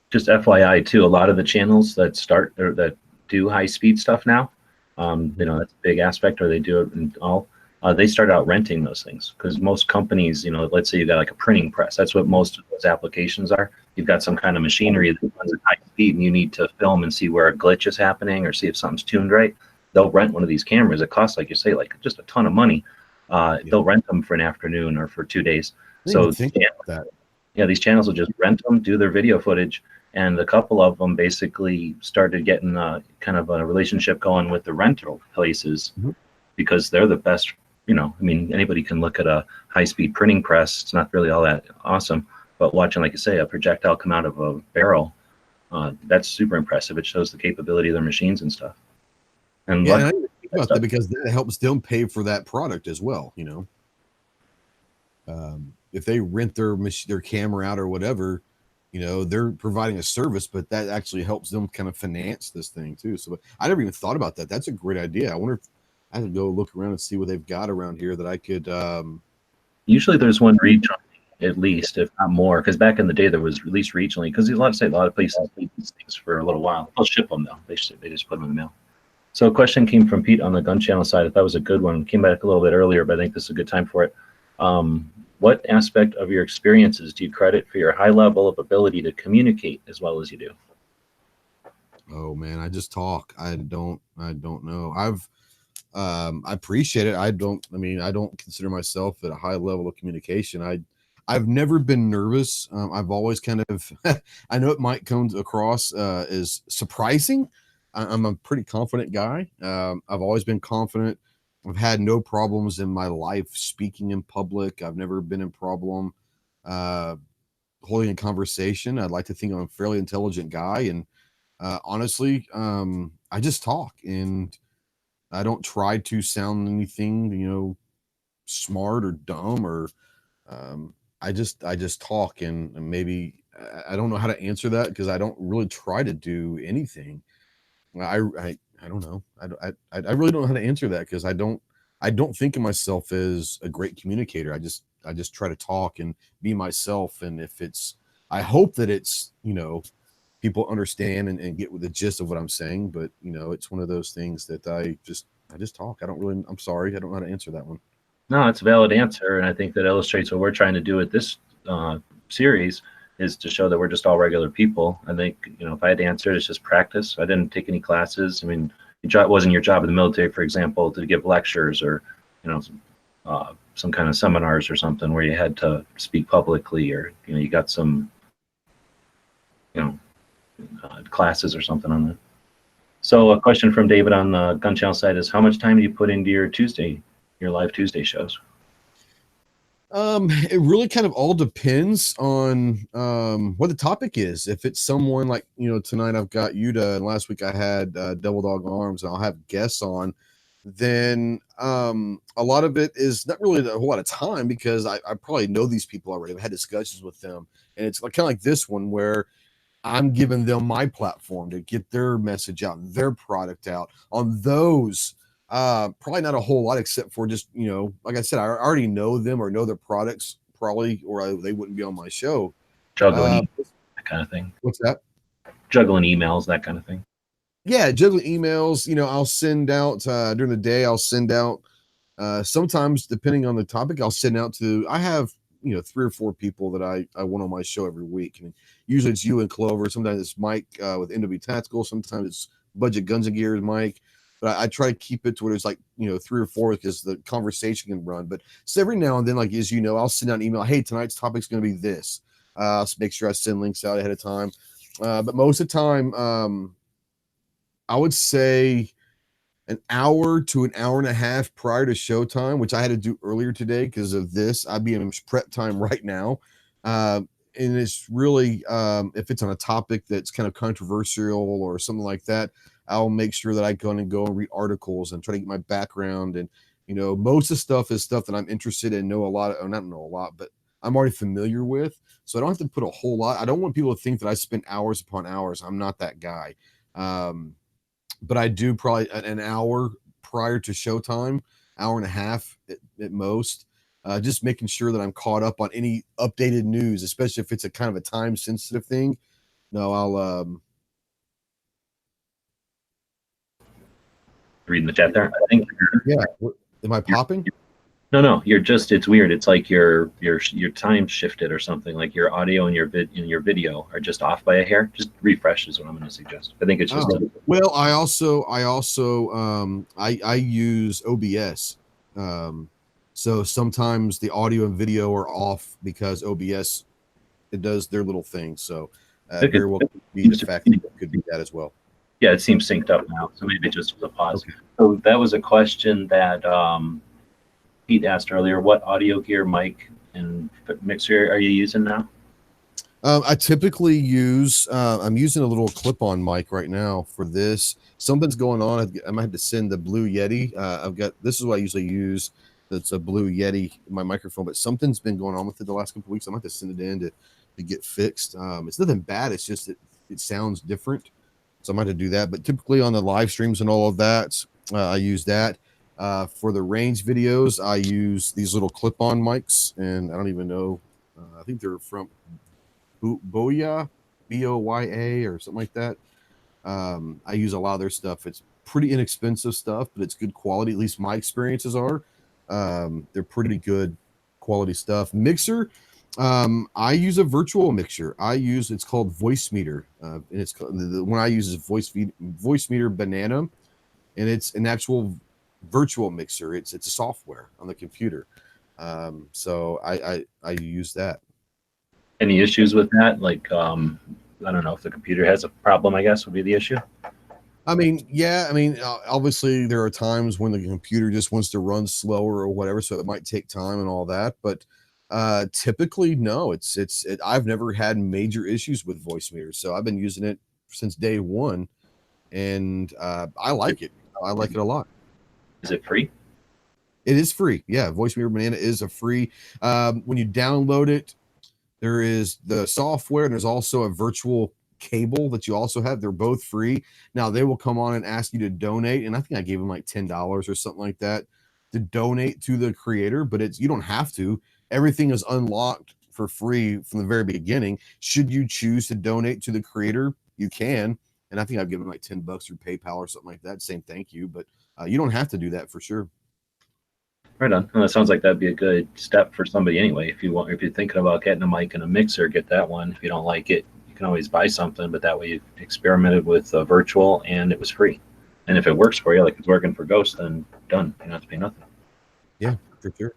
[SPEAKER 2] Just FYI too, a lot of the channels that start or that do high speed stuff now, that's a big aspect, or they do it in all. they started out renting those things because most companies, you know, let's say you got like a printing press. That's what most of those applications are. You've got some kind of machinery that runs at high speed, and you need to film and see where a glitch is happening or see if something's tuned right. They'll rent one of these cameras. It costs, like you say, like just a ton of money. They'll rent them for an afternoon or for 2 days. So yeah, these channels will just rent them, do their video footage, and a couple of them basically started getting kind of a relationship going with the rental places because they're the best. You know, I mean, anybody can look at a high-speed printing press. It's not really all that awesome, but watching, like you say, a projectile come out of a barrel, that's super impressive. It shows the capability of their machines and stuff. And
[SPEAKER 3] yeah, and I think about that because that helps them pay for that product as well. You know, if they rent their camera out or whatever, you know, they're providing a service, but that actually helps them kind of finance this thing too. So I never even thought about that. That's a great idea. I wonder if I could go look around and see what they've got around here that I could.
[SPEAKER 2] Usually there's one region at least, if not more, because back in the day there was released regionally. Because a lot of places leave these things for a little while. They'll ship them though. They just put them in the mail. So a question came from Pete on the gun channel side. I thought it was a good one. Came back a little bit earlier, but I think this is a good time for it. What aspect of your experiences do you credit for your high level of ability to communicate as well as you do?
[SPEAKER 3] Oh man, I just talk. I don't know. I appreciate it. I don't consider myself at a high level of communication. I've never been nervous. I've always kind of, I know it might come across as surprising. I'm a pretty confident guy. I've always been confident. I've had no problems in my life speaking in public. I've never been in problem holding a conversation. I'd like to think I'm a fairly intelligent guy. And honestly, I just talk and I don't try to sound anything, you know, smart or dumb or I just talk and maybe I don't know how to answer that because I don't really try to do anything. I don't know. I really don't know how to answer that because I don't think of myself as a great communicator. I just try to talk and be myself. And if it's, I hope that it's, you know, people understand and get with the gist of what I'm saying. But you know, it's one of those things that I just talk. I'm sorry. I don't know how to answer that one.
[SPEAKER 2] No, it's a valid answer. And I think that illustrates what we're trying to do with this series is to show that we're just all regular people. I think, you know, if I had to answer it, it's just practice. I didn't take any classes. I mean, it wasn't your job in the military, for example, to give lectures or, you know, some kind of seminars or something where you had to speak publicly or, you know, you got some, you know, classes or something on that. So a question from David on the Gun Channel side is, how much time do you put into your live Tuesday shows?
[SPEAKER 3] It really kind of all depends on what the topic is. If it's someone like, you know, tonight I've got Yuta and last week I had Double Dog Arms and I'll have guests on, then a lot of it is not really a whole lot of time because I probably know these people already. I've had discussions with them and it's like, kind of like this one where I'm giving them my platform to get their message out, their product out on those. Probably not a whole lot except for just, you know, like I said, I already know them or know their products probably, or they wouldn't be on my show.
[SPEAKER 2] Juggling that kind of thing.
[SPEAKER 3] What's that?
[SPEAKER 2] Juggling emails, that kind of thing.
[SPEAKER 3] Yeah, juggling emails. You know, I'll send out during the day. I'll send out sometimes depending on the topic. I'll send out to. I have, you know, 3 or 4 people that I want on my show every week. And usually it's you and Clover. Sometimes it's Mike with NW Tactical. Sometimes it's Budget Guns and Gears, Mike. But I try to keep it to where it's like, you know, 3 or 4 because the conversation can run. But so every now and then, like, as you know, I'll send out an email. Hey, tonight's topic's going to be this. I'll make sure I send links out ahead of time. But most of the time, I would say an hour to an hour and a half prior to showtime, which I had to do earlier today because of this. I'd be in prep time right now. And it's really, if it's on a topic that's kind of controversial or something like that, I'll make sure that I go and read articles and try to get my background. And, you know, most of the stuff is stuff that I'm interested in, know a lot, or not know a lot, but I'm already familiar with. So I don't have to put a whole lot. I don't want people to think that I spend hours upon hours. I'm not that guy. But I do probably an hour prior to showtime, hour and a half at most, just making sure that I'm caught up on any updated news, especially if it's a kind of a time sensitive thing. No, I'll
[SPEAKER 2] reading the chat there. I think.
[SPEAKER 3] Yeah. Am I popping?
[SPEAKER 2] No, you're just, it's weird. It's like your time shifted or something. Like your audio and your video are just off by a hair. Just refresh is what I'm going to suggest. I think it's just
[SPEAKER 3] well, I use OBS. So sometimes the audio and video are off because OBS, it does their little thing. So very well could be the fact that it could be that as well.
[SPEAKER 2] Yeah, it seems synced up now. So maybe it just was a pause.
[SPEAKER 3] Okay.
[SPEAKER 2] So that was a question that Pete asked earlier. What audio gear, mic, and mixer are you using now?
[SPEAKER 3] I typically use, I'm using a little clip-on mic right now for this. Something's going on. I might have to send the Blue Yeti. This is what I usually use. That's a Blue Yeti, my microphone, but something's been going on with it the last couple of weeks. I might have to send it in to get fixed. It's nothing bad. It's just it sounds different. So I might have to do that. But typically on the live streams and all of that, I use that. For the range videos, I use these little clip-on mics, and I don't even know. I think they're from Boya, Boya, or something like that. I use a lot of their stuff. It's pretty inexpensive stuff, but it's good quality. At least my experiences are. They're pretty good quality stuff. Mixer, I use a virtual mixer. It's called Voice Meter, and it's the one I use is Voice Meter Banana, and it's an actual virtual mixer. It's a software on the computer. So I use that.
[SPEAKER 2] Any issues with that? Like, I don't know if the computer has a problem, I guess would be the issue.
[SPEAKER 3] I mean, yeah. I mean, obviously there are times when the computer just wants to run slower or whatever, so it might take time and all that. But typically, no. I've never had major issues with voice meters, so I've been using it since day one, and I like it. I like it a lot.
[SPEAKER 2] Is it free?
[SPEAKER 3] It is free. Yeah, Voice Meter Banana is a free. When you download it, there is the software, and there's also a virtual cable that you also have. They're both free. Now they will come on and ask you to donate, and I think I gave them like $10 or something like that to donate to the creator, but you don't have to. Everything is unlocked for free from the very beginning. Should you choose to donate to the creator, you can. And I think I've given like $10 through PayPal or something like that. Same thank you, but you don't have to do that for sure.
[SPEAKER 2] Right on. Well, that sounds like that'd be a good step for somebody anyway. If you're thinking about getting a mic and a mixer, get that one. If you don't like it, you can always buy something. But that way, you experimented with virtual and it was free. And if it works for you, like it's working for Ghost, then done. You don't have to pay nothing.
[SPEAKER 3] Yeah, for sure.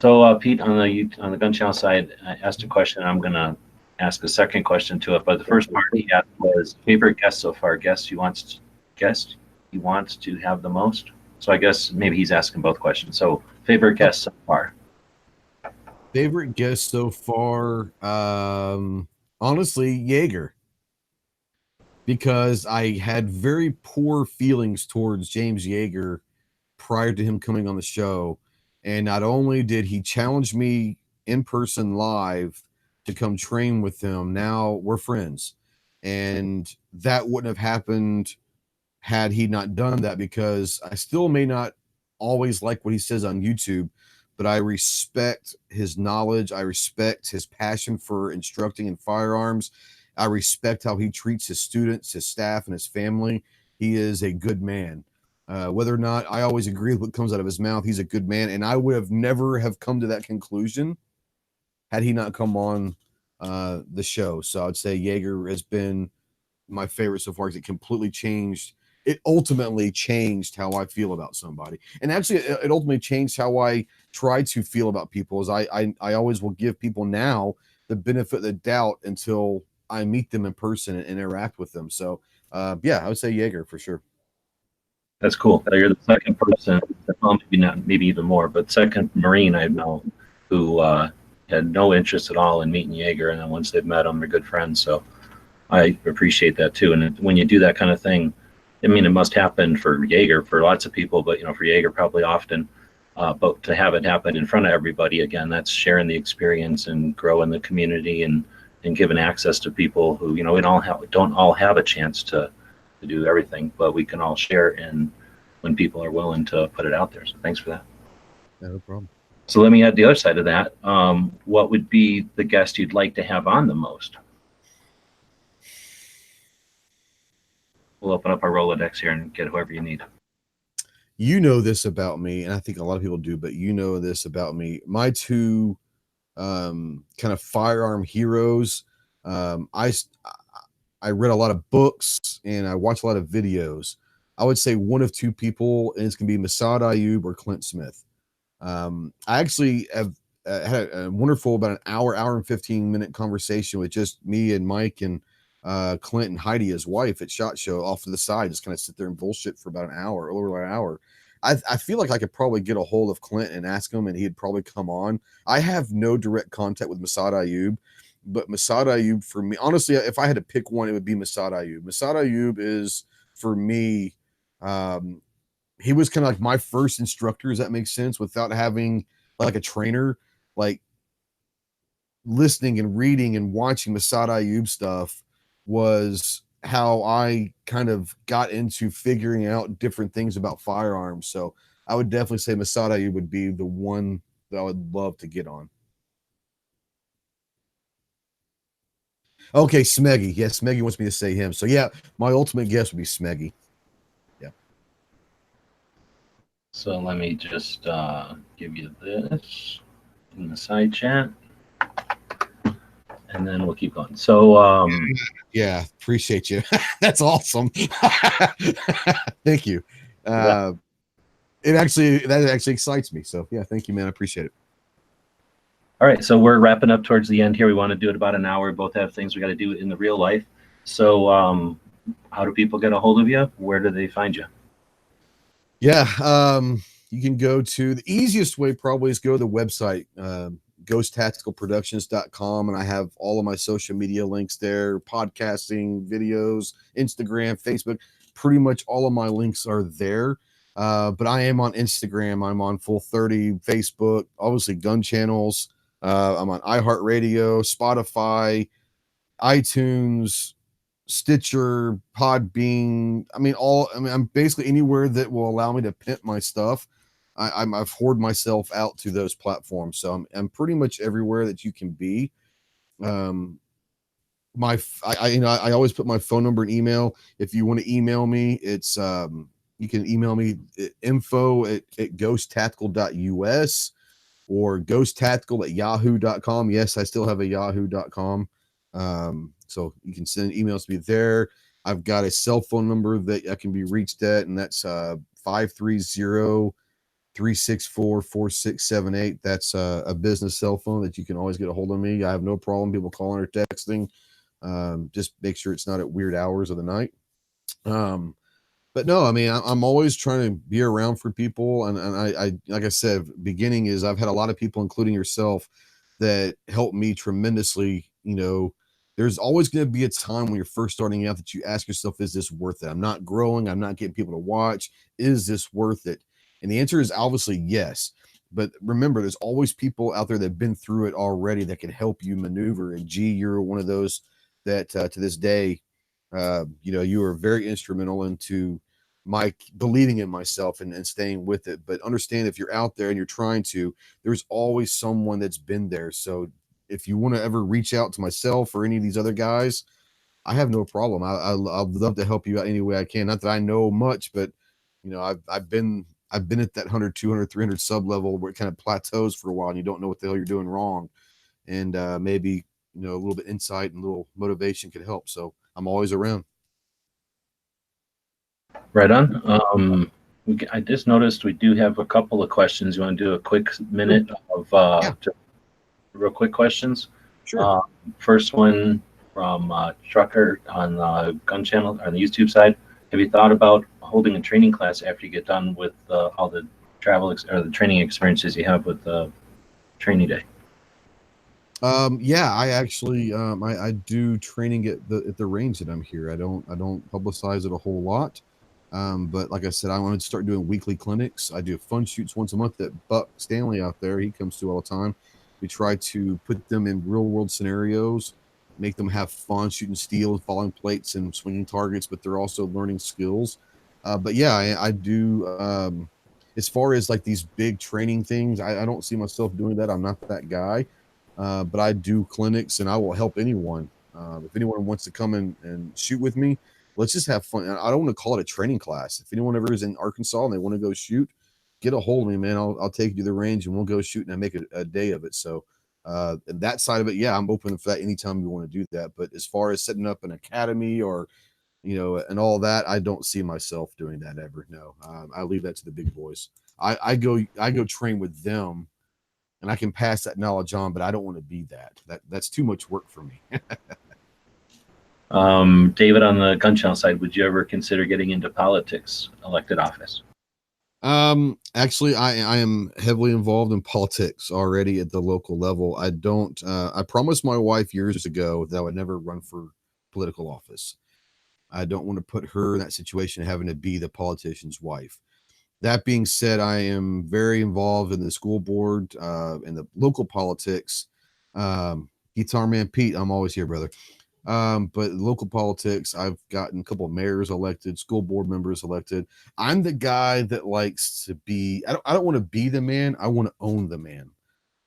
[SPEAKER 2] So Pete, on the gun channel side, I asked a question. I'm gonna ask a second question to it. But the first part he asked was favorite guest so far. Guest he wants to have the most. So I guess maybe he's asking both questions. So favorite guest so far.
[SPEAKER 3] Favorite guest so far, honestly, Jaeger, because I had very poor feelings towards James Jaeger prior to him coming on the show. And not only did he challenge me in person live to come train with him, now we're friends. And that wouldn't have happened had he not done that, because I still may not always like what he says on YouTube, but I respect his knowledge. I respect his passion for instructing in firearms. I respect how he treats his students, his staff, and his family. He is a good man. Whether or not I always agree with what comes out of his mouth, he's a good man. And I would have never have come to that conclusion had he not come on the show. So I'd say Jaeger has been my favorite so far, because it completely changed. It ultimately changed how I feel about somebody. And actually, it ultimately changed how I try to feel about people. Is I always will give people now the benefit of the doubt until I meet them in person and interact with them. So yeah, I would say Jaeger for sure.
[SPEAKER 2] That's cool. You're the second person, well, maybe even more, but second Marine I know who had no interest at all in meeting Jaeger, and then once they've met him, they're good friends. So I appreciate that too. And when you do that kind of thing, I mean, it must happen for Jaeger for lots of people, but for Jaeger probably often. But to have it happen in front of everybody, again, that's sharing the experience and growing the community and giving access to people who we don't all have a chance to do everything, but we can all share in when people are willing to put it out there. So thanks for that.
[SPEAKER 3] Yeah, no problem.
[SPEAKER 2] So let me add the other side of that. What would be the guest you'd like to have on the most? We'll open up our Rolodex here and get whoever you need.
[SPEAKER 3] you know this about me, and I think a lot of people do, but you know this about me. My two kind of firearm heroes. I read a lot of books and I watch a lot of videos. I would say one of two people, and it's going to be Masad Ayub or Clint Smith. I actually have had a wonderful about an hour and 15-minute conversation with just me and Mike and Clint and Heidi, his wife, at SHOT Show off to the side, just kind of sit there and bullshit for about an hour, over an hour. I feel like I could probably get a hold of Clint and ask him, and he'd probably come on. I have no direct contact with Masad Ayub, but Masad Ayub, for me, honestly, if I had to pick one, it would be Masad Ayub. Masad Ayub is, for me, he was kind of like my first instructor. Does that make sense? Without having like a trainer, like listening and reading and watching Masad Ayub stuff was how I kind of got into figuring out different things about firearms. So I would definitely say Masad Ayub would be the one that I would love to get on. Okay, Smeggy. Yes, Smeggy wants me to say him. So yeah, my ultimate guess would be Smeggy. Yeah.
[SPEAKER 2] So let me just give you this in the side chat, and then we'll keep going. So
[SPEAKER 3] yeah, appreciate you. That's awesome. Thank you. That actually excites me. So yeah, thank you, man. I appreciate it.
[SPEAKER 2] All right, so we're wrapping up towards the end here. We want to do it about an hour. We both have things we got to do in the real life. So how do people get a hold of you? Where do they find you?
[SPEAKER 3] Yeah, you can go to, the easiest way probably is go to the website, ghosttacticalproductions.com, and I have all of my social media links there, podcasting, videos, Instagram, Facebook. Pretty much all of my links are there. But I am on Instagram. I'm on Full 30, Facebook, obviously gun channels. I'm on iHeartRadio, Spotify, iTunes, Stitcher, Podbean. I'm basically anywhere that will allow me to pimp my stuff. I've hoarded myself out to those platforms, so I'm pretty much everywhere that you can be. I always put my phone number and email. If you want to email me, it's you can email me at info@ghosttactical.us or ghosttactical@yahoo.com. Yes, I still have a yahoo.com. So you can send emails to me there. I've got a cell phone number that I can be reached at, and that's 530-364-4678. That's a business cell phone that you can always get a hold of me. I have no problem people calling or texting. Just make sure it's not at weird hours of the night. But no, I mean, I'm always trying to be around for people. And I, like I said, beginning is I've had a lot of people, including yourself, that helped me tremendously. You know, there's always going to be a time when you're first starting out that you ask yourself, is this worth it? I'm not growing. I'm not getting people to watch. Is this worth it? And the answer is obviously yes. But remember, there's always people out there that have been through it already that can help you maneuver. And G, you're one of those that to this day, you are very instrumental into my believing in myself and staying with it. But understand, if you're out there and you're trying to, there's always someone that's been there. So if you want to ever reach out to myself or any of these other guys, I have no problem. I'd love to help you out any way I can. Not that I know much, but I've been at that 100, 200, 300 sub level where it kind of plateaus for a while and you don't know what the hell you're doing wrong. And maybe, a little bit insight and a little motivation could help. So I'm always around.
[SPEAKER 2] Right on. I just noticed we do have a couple of questions. You want to do a quick minute of just real quick questions?
[SPEAKER 3] Sure.
[SPEAKER 2] First one from Trucker on the Gun Channel on the YouTube side. Have you thought about holding a training class after you get done with all the travel or the training experiences you have with Training Day?
[SPEAKER 3] Yeah, I actually I do training at the range that I'm here. I don't publicize it a whole lot. But like I said, I want to start doing weekly clinics. I do fun shoots once a month that Buck Stanley out there, he comes to all the time. We try to put them in real world scenarios, make them have fun shooting steel and falling plates and swinging targets, but they're also learning skills. But yeah, I do. As far as like these big training things, I don't see myself doing that. I'm not that guy. But I do clinics and I will help anyone. If anyone wants to come and shoot with me, let's just have fun. I don't want to call it a training class. If anyone ever is in Arkansas and they want to go shoot, get a hold of me, man. I'll take you to the range and we'll go shoot and I make a day of it. So and that side of it, yeah, I'm open for that anytime you want to do that. But as far as setting up an academy or and all that, I don't see myself doing that ever. No, I leave that to the big boys. I go train with them, and I can pass that knowledge on, but I don't want to be that's too much work for me.
[SPEAKER 2] David, on the gun channel side, would you ever consider getting into politics, elected office?
[SPEAKER 3] Actually, I am heavily involved in politics already at the local level. I promised my wife years ago that I would never run for political office. I don't want to put her in that situation, having to be the politician's wife. That being said, I am very involved in the school board, and the local politics. Guitar Man Pete, I'm always here, brother. But local politics, I've gotten a couple of mayors elected, school board members elected. I'm the guy that likes to be, I don't want to be the man. I want to own the man.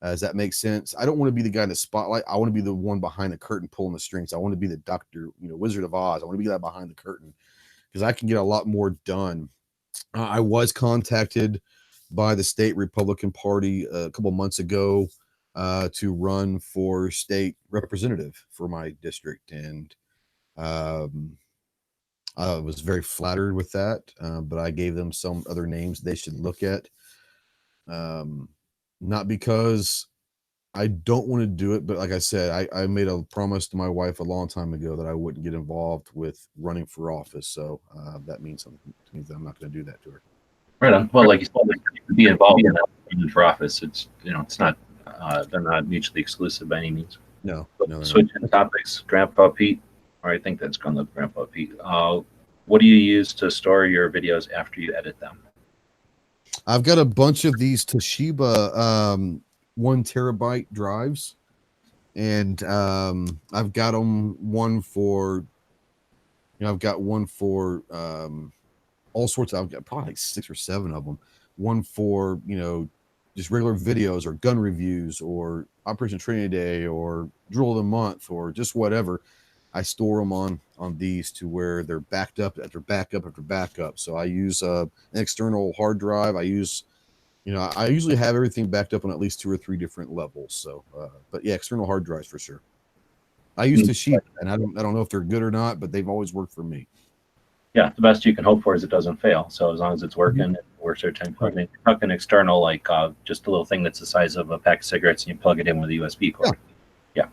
[SPEAKER 3] Does that make sense? I don't want to be the guy in the spotlight. I want to be the one behind the curtain pulling the strings. I want to be the doctor, Wizard of Oz. I want to be that behind the curtain because I can get a lot more done. I was contacted by the state Republican Party a couple months ago to run for state representative for my district. And I was very flattered with that, but I gave them some other names they should look at. Not because I don't want to do it, but like I said, I made a promise to my wife a long time ago that I wouldn't get involved with running for office. So that means something to me that I'm not going to do that to her.
[SPEAKER 2] Right on. Well, like you said, you can be involved in that running for office. It's it's not they're not mutually exclusive by any means.
[SPEAKER 3] No.
[SPEAKER 2] Switching topics, Grandpa Pete, or I think that's going to Grandpa Pete. What do you use to store your videos after you edit them?
[SPEAKER 3] I've got a bunch of these Toshiba 1 terabyte drives, and I've got them one for I've got one for all sorts of, I've got probably like 6 or 7 of them. One for just regular videos or gun reviews or Operation Training Day or Drill of the Month or just whatever. I store them on these to where they're backed up after backup after backup. So I use an external hard drive. I use, I usually have everything backed up on at least 2 or 3 different levels. So, but yeah, external hard drives for sure. I use Toshiba, and I don't know if they're good or not, but they've always worked for me.
[SPEAKER 2] Yeah, the best you can hope for is it doesn't fail. So as long as it's working, it works every time. You plug an external, like just a little thing that's the size of a pack of cigarettes, and you plug it in with a USB cord. Yeah.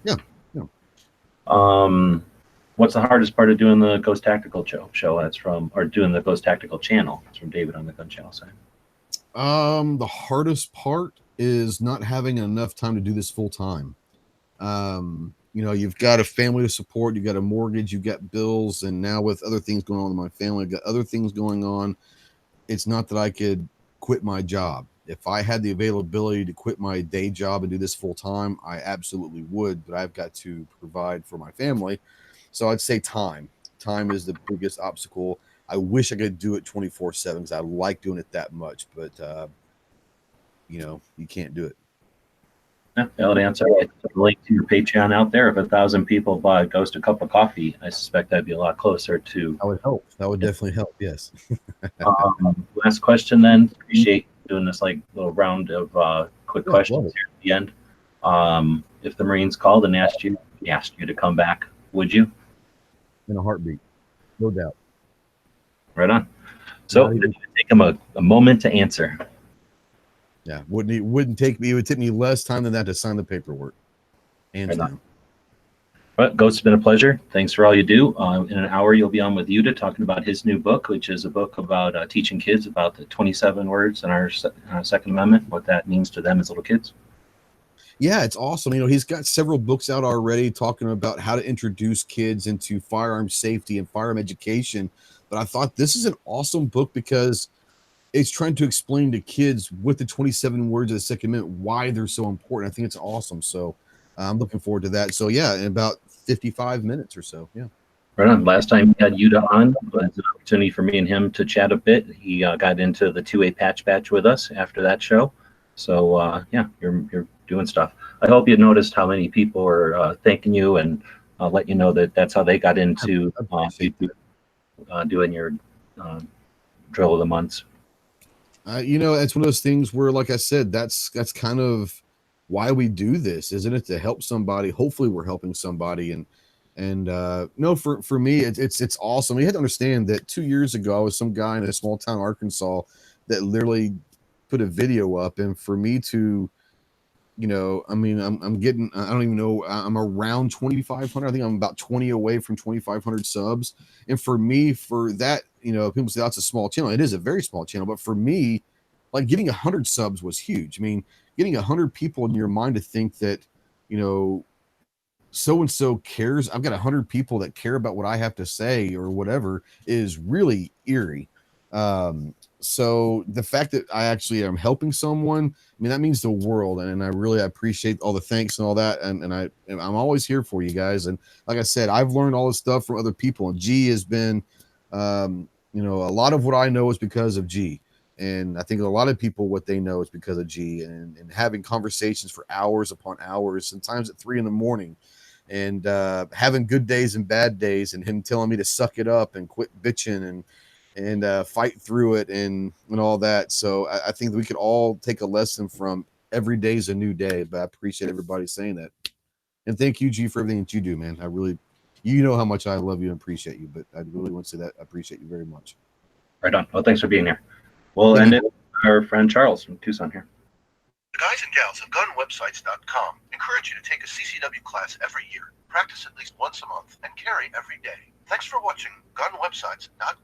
[SPEAKER 2] What's the hardest part of doing the Ghost Tactical show? That's from, or doing the Ghost Tactical channel. It's from David on the gun channel side.
[SPEAKER 3] The hardest part is not having enough time to do this full time. You've got a family to support, you've got a mortgage, you've got bills, and now with other things going on in my family, I've got other things going on. It's not that I could quit my job. If I had the availability to quit my day job and do this full time, I absolutely would, but I've got to provide for my family. So I'd say time. Time is the biggest obstacle. I wish I could do it 24/7 because I like doing it that much, but you can't do it.
[SPEAKER 2] Yeah, valid answer. I put a link to your Patreon out there. If 1,000 people buy Ghost a cup of coffee, I suspect that'd be a lot closer to.
[SPEAKER 3] That would help. That would definitely help. Yes.
[SPEAKER 2] Last question, then. Appreciate doing this little round of quick questions here at the end. If the Marines called and asked you to come back, would you?
[SPEAKER 3] In a heartbeat, no doubt.
[SPEAKER 2] Right on. So it would take them a moment to answer.
[SPEAKER 3] Yeah, it would take me less time than that to sign the paperwork. Hands down.
[SPEAKER 2] But Ghost, it's been a pleasure. Thanks for all you do. In an hour, you'll be on with Yuta talking about his new book, which is a book about teaching kids about the 27 words in our Second Amendment, what that means to them as little kids.
[SPEAKER 3] Yeah, it's awesome. He's got several books out already talking about how to introduce kids into firearm safety and firearm education. But I thought this is an awesome book because it's trying to explain to kids with the 27 words of the Second Amendment why they're so important. I think it's awesome. So I'm looking forward to that. So yeah, in about 55 minutes or so. Yeah.
[SPEAKER 2] Right on. Last time we had Yuta on, it was an opportunity for me and him to chat a bit. He got into the 2A patch batch with us after that show. So yeah, you're doing stuff. I hope you noticed how many people are thanking you and let you know that that's how they got into YouTube. doing your drill of the months?
[SPEAKER 3] You know, it's one of those things where, like I said, that's kind of why we do this, isn't it? To help somebody. Hopefully, we're helping somebody. And no, for me, it's awesome. You have to understand that 2 years ago, I was some guy in a small town, Arkansas, that literally put a video up, and for me to, you know, I mean, I'm getting, I don't even know, I'm around 2,500. I think I'm about 20 away from 2,500 subs. And for me, for that, you know, people say that's a small channel. It is a very small channel, but for me, like getting 100 subs was huge. I mean, getting 100 people in your mind to think that, you know, so and so cares. I've got 100 people that care about what I have to say or whatever is really eerie. So the fact that I actually am helping someone, I mean, that means the world, and I really appreciate all the thanks and all that. And I'm always here for you guys. And like I said, I've learned all this stuff from other people, and G has been, you know, a lot of what I know is because of G. And I think a lot of people, what they know is because of G, and having conversations for hours upon hours, sometimes at 3 a.m, and having good days and bad days, and him telling me to suck it up and quit bitching and fight through it and all that. So I think that we could all take a lesson from every day is a new day. But I appreciate everybody saying that. And thank you, G, for everything that you do, man. I really, you know how much I love you and appreciate you, but I really want to say that I appreciate you very much.
[SPEAKER 2] Right on. Well, thanks for being here. We'll end it with our friend Charles from Tucson here.
[SPEAKER 4] The guys and gals of gunwebsites.com encourage you to take a CCW class every year, practice at least once a month, and carry every day. Thanks for watching gunwebsites.com.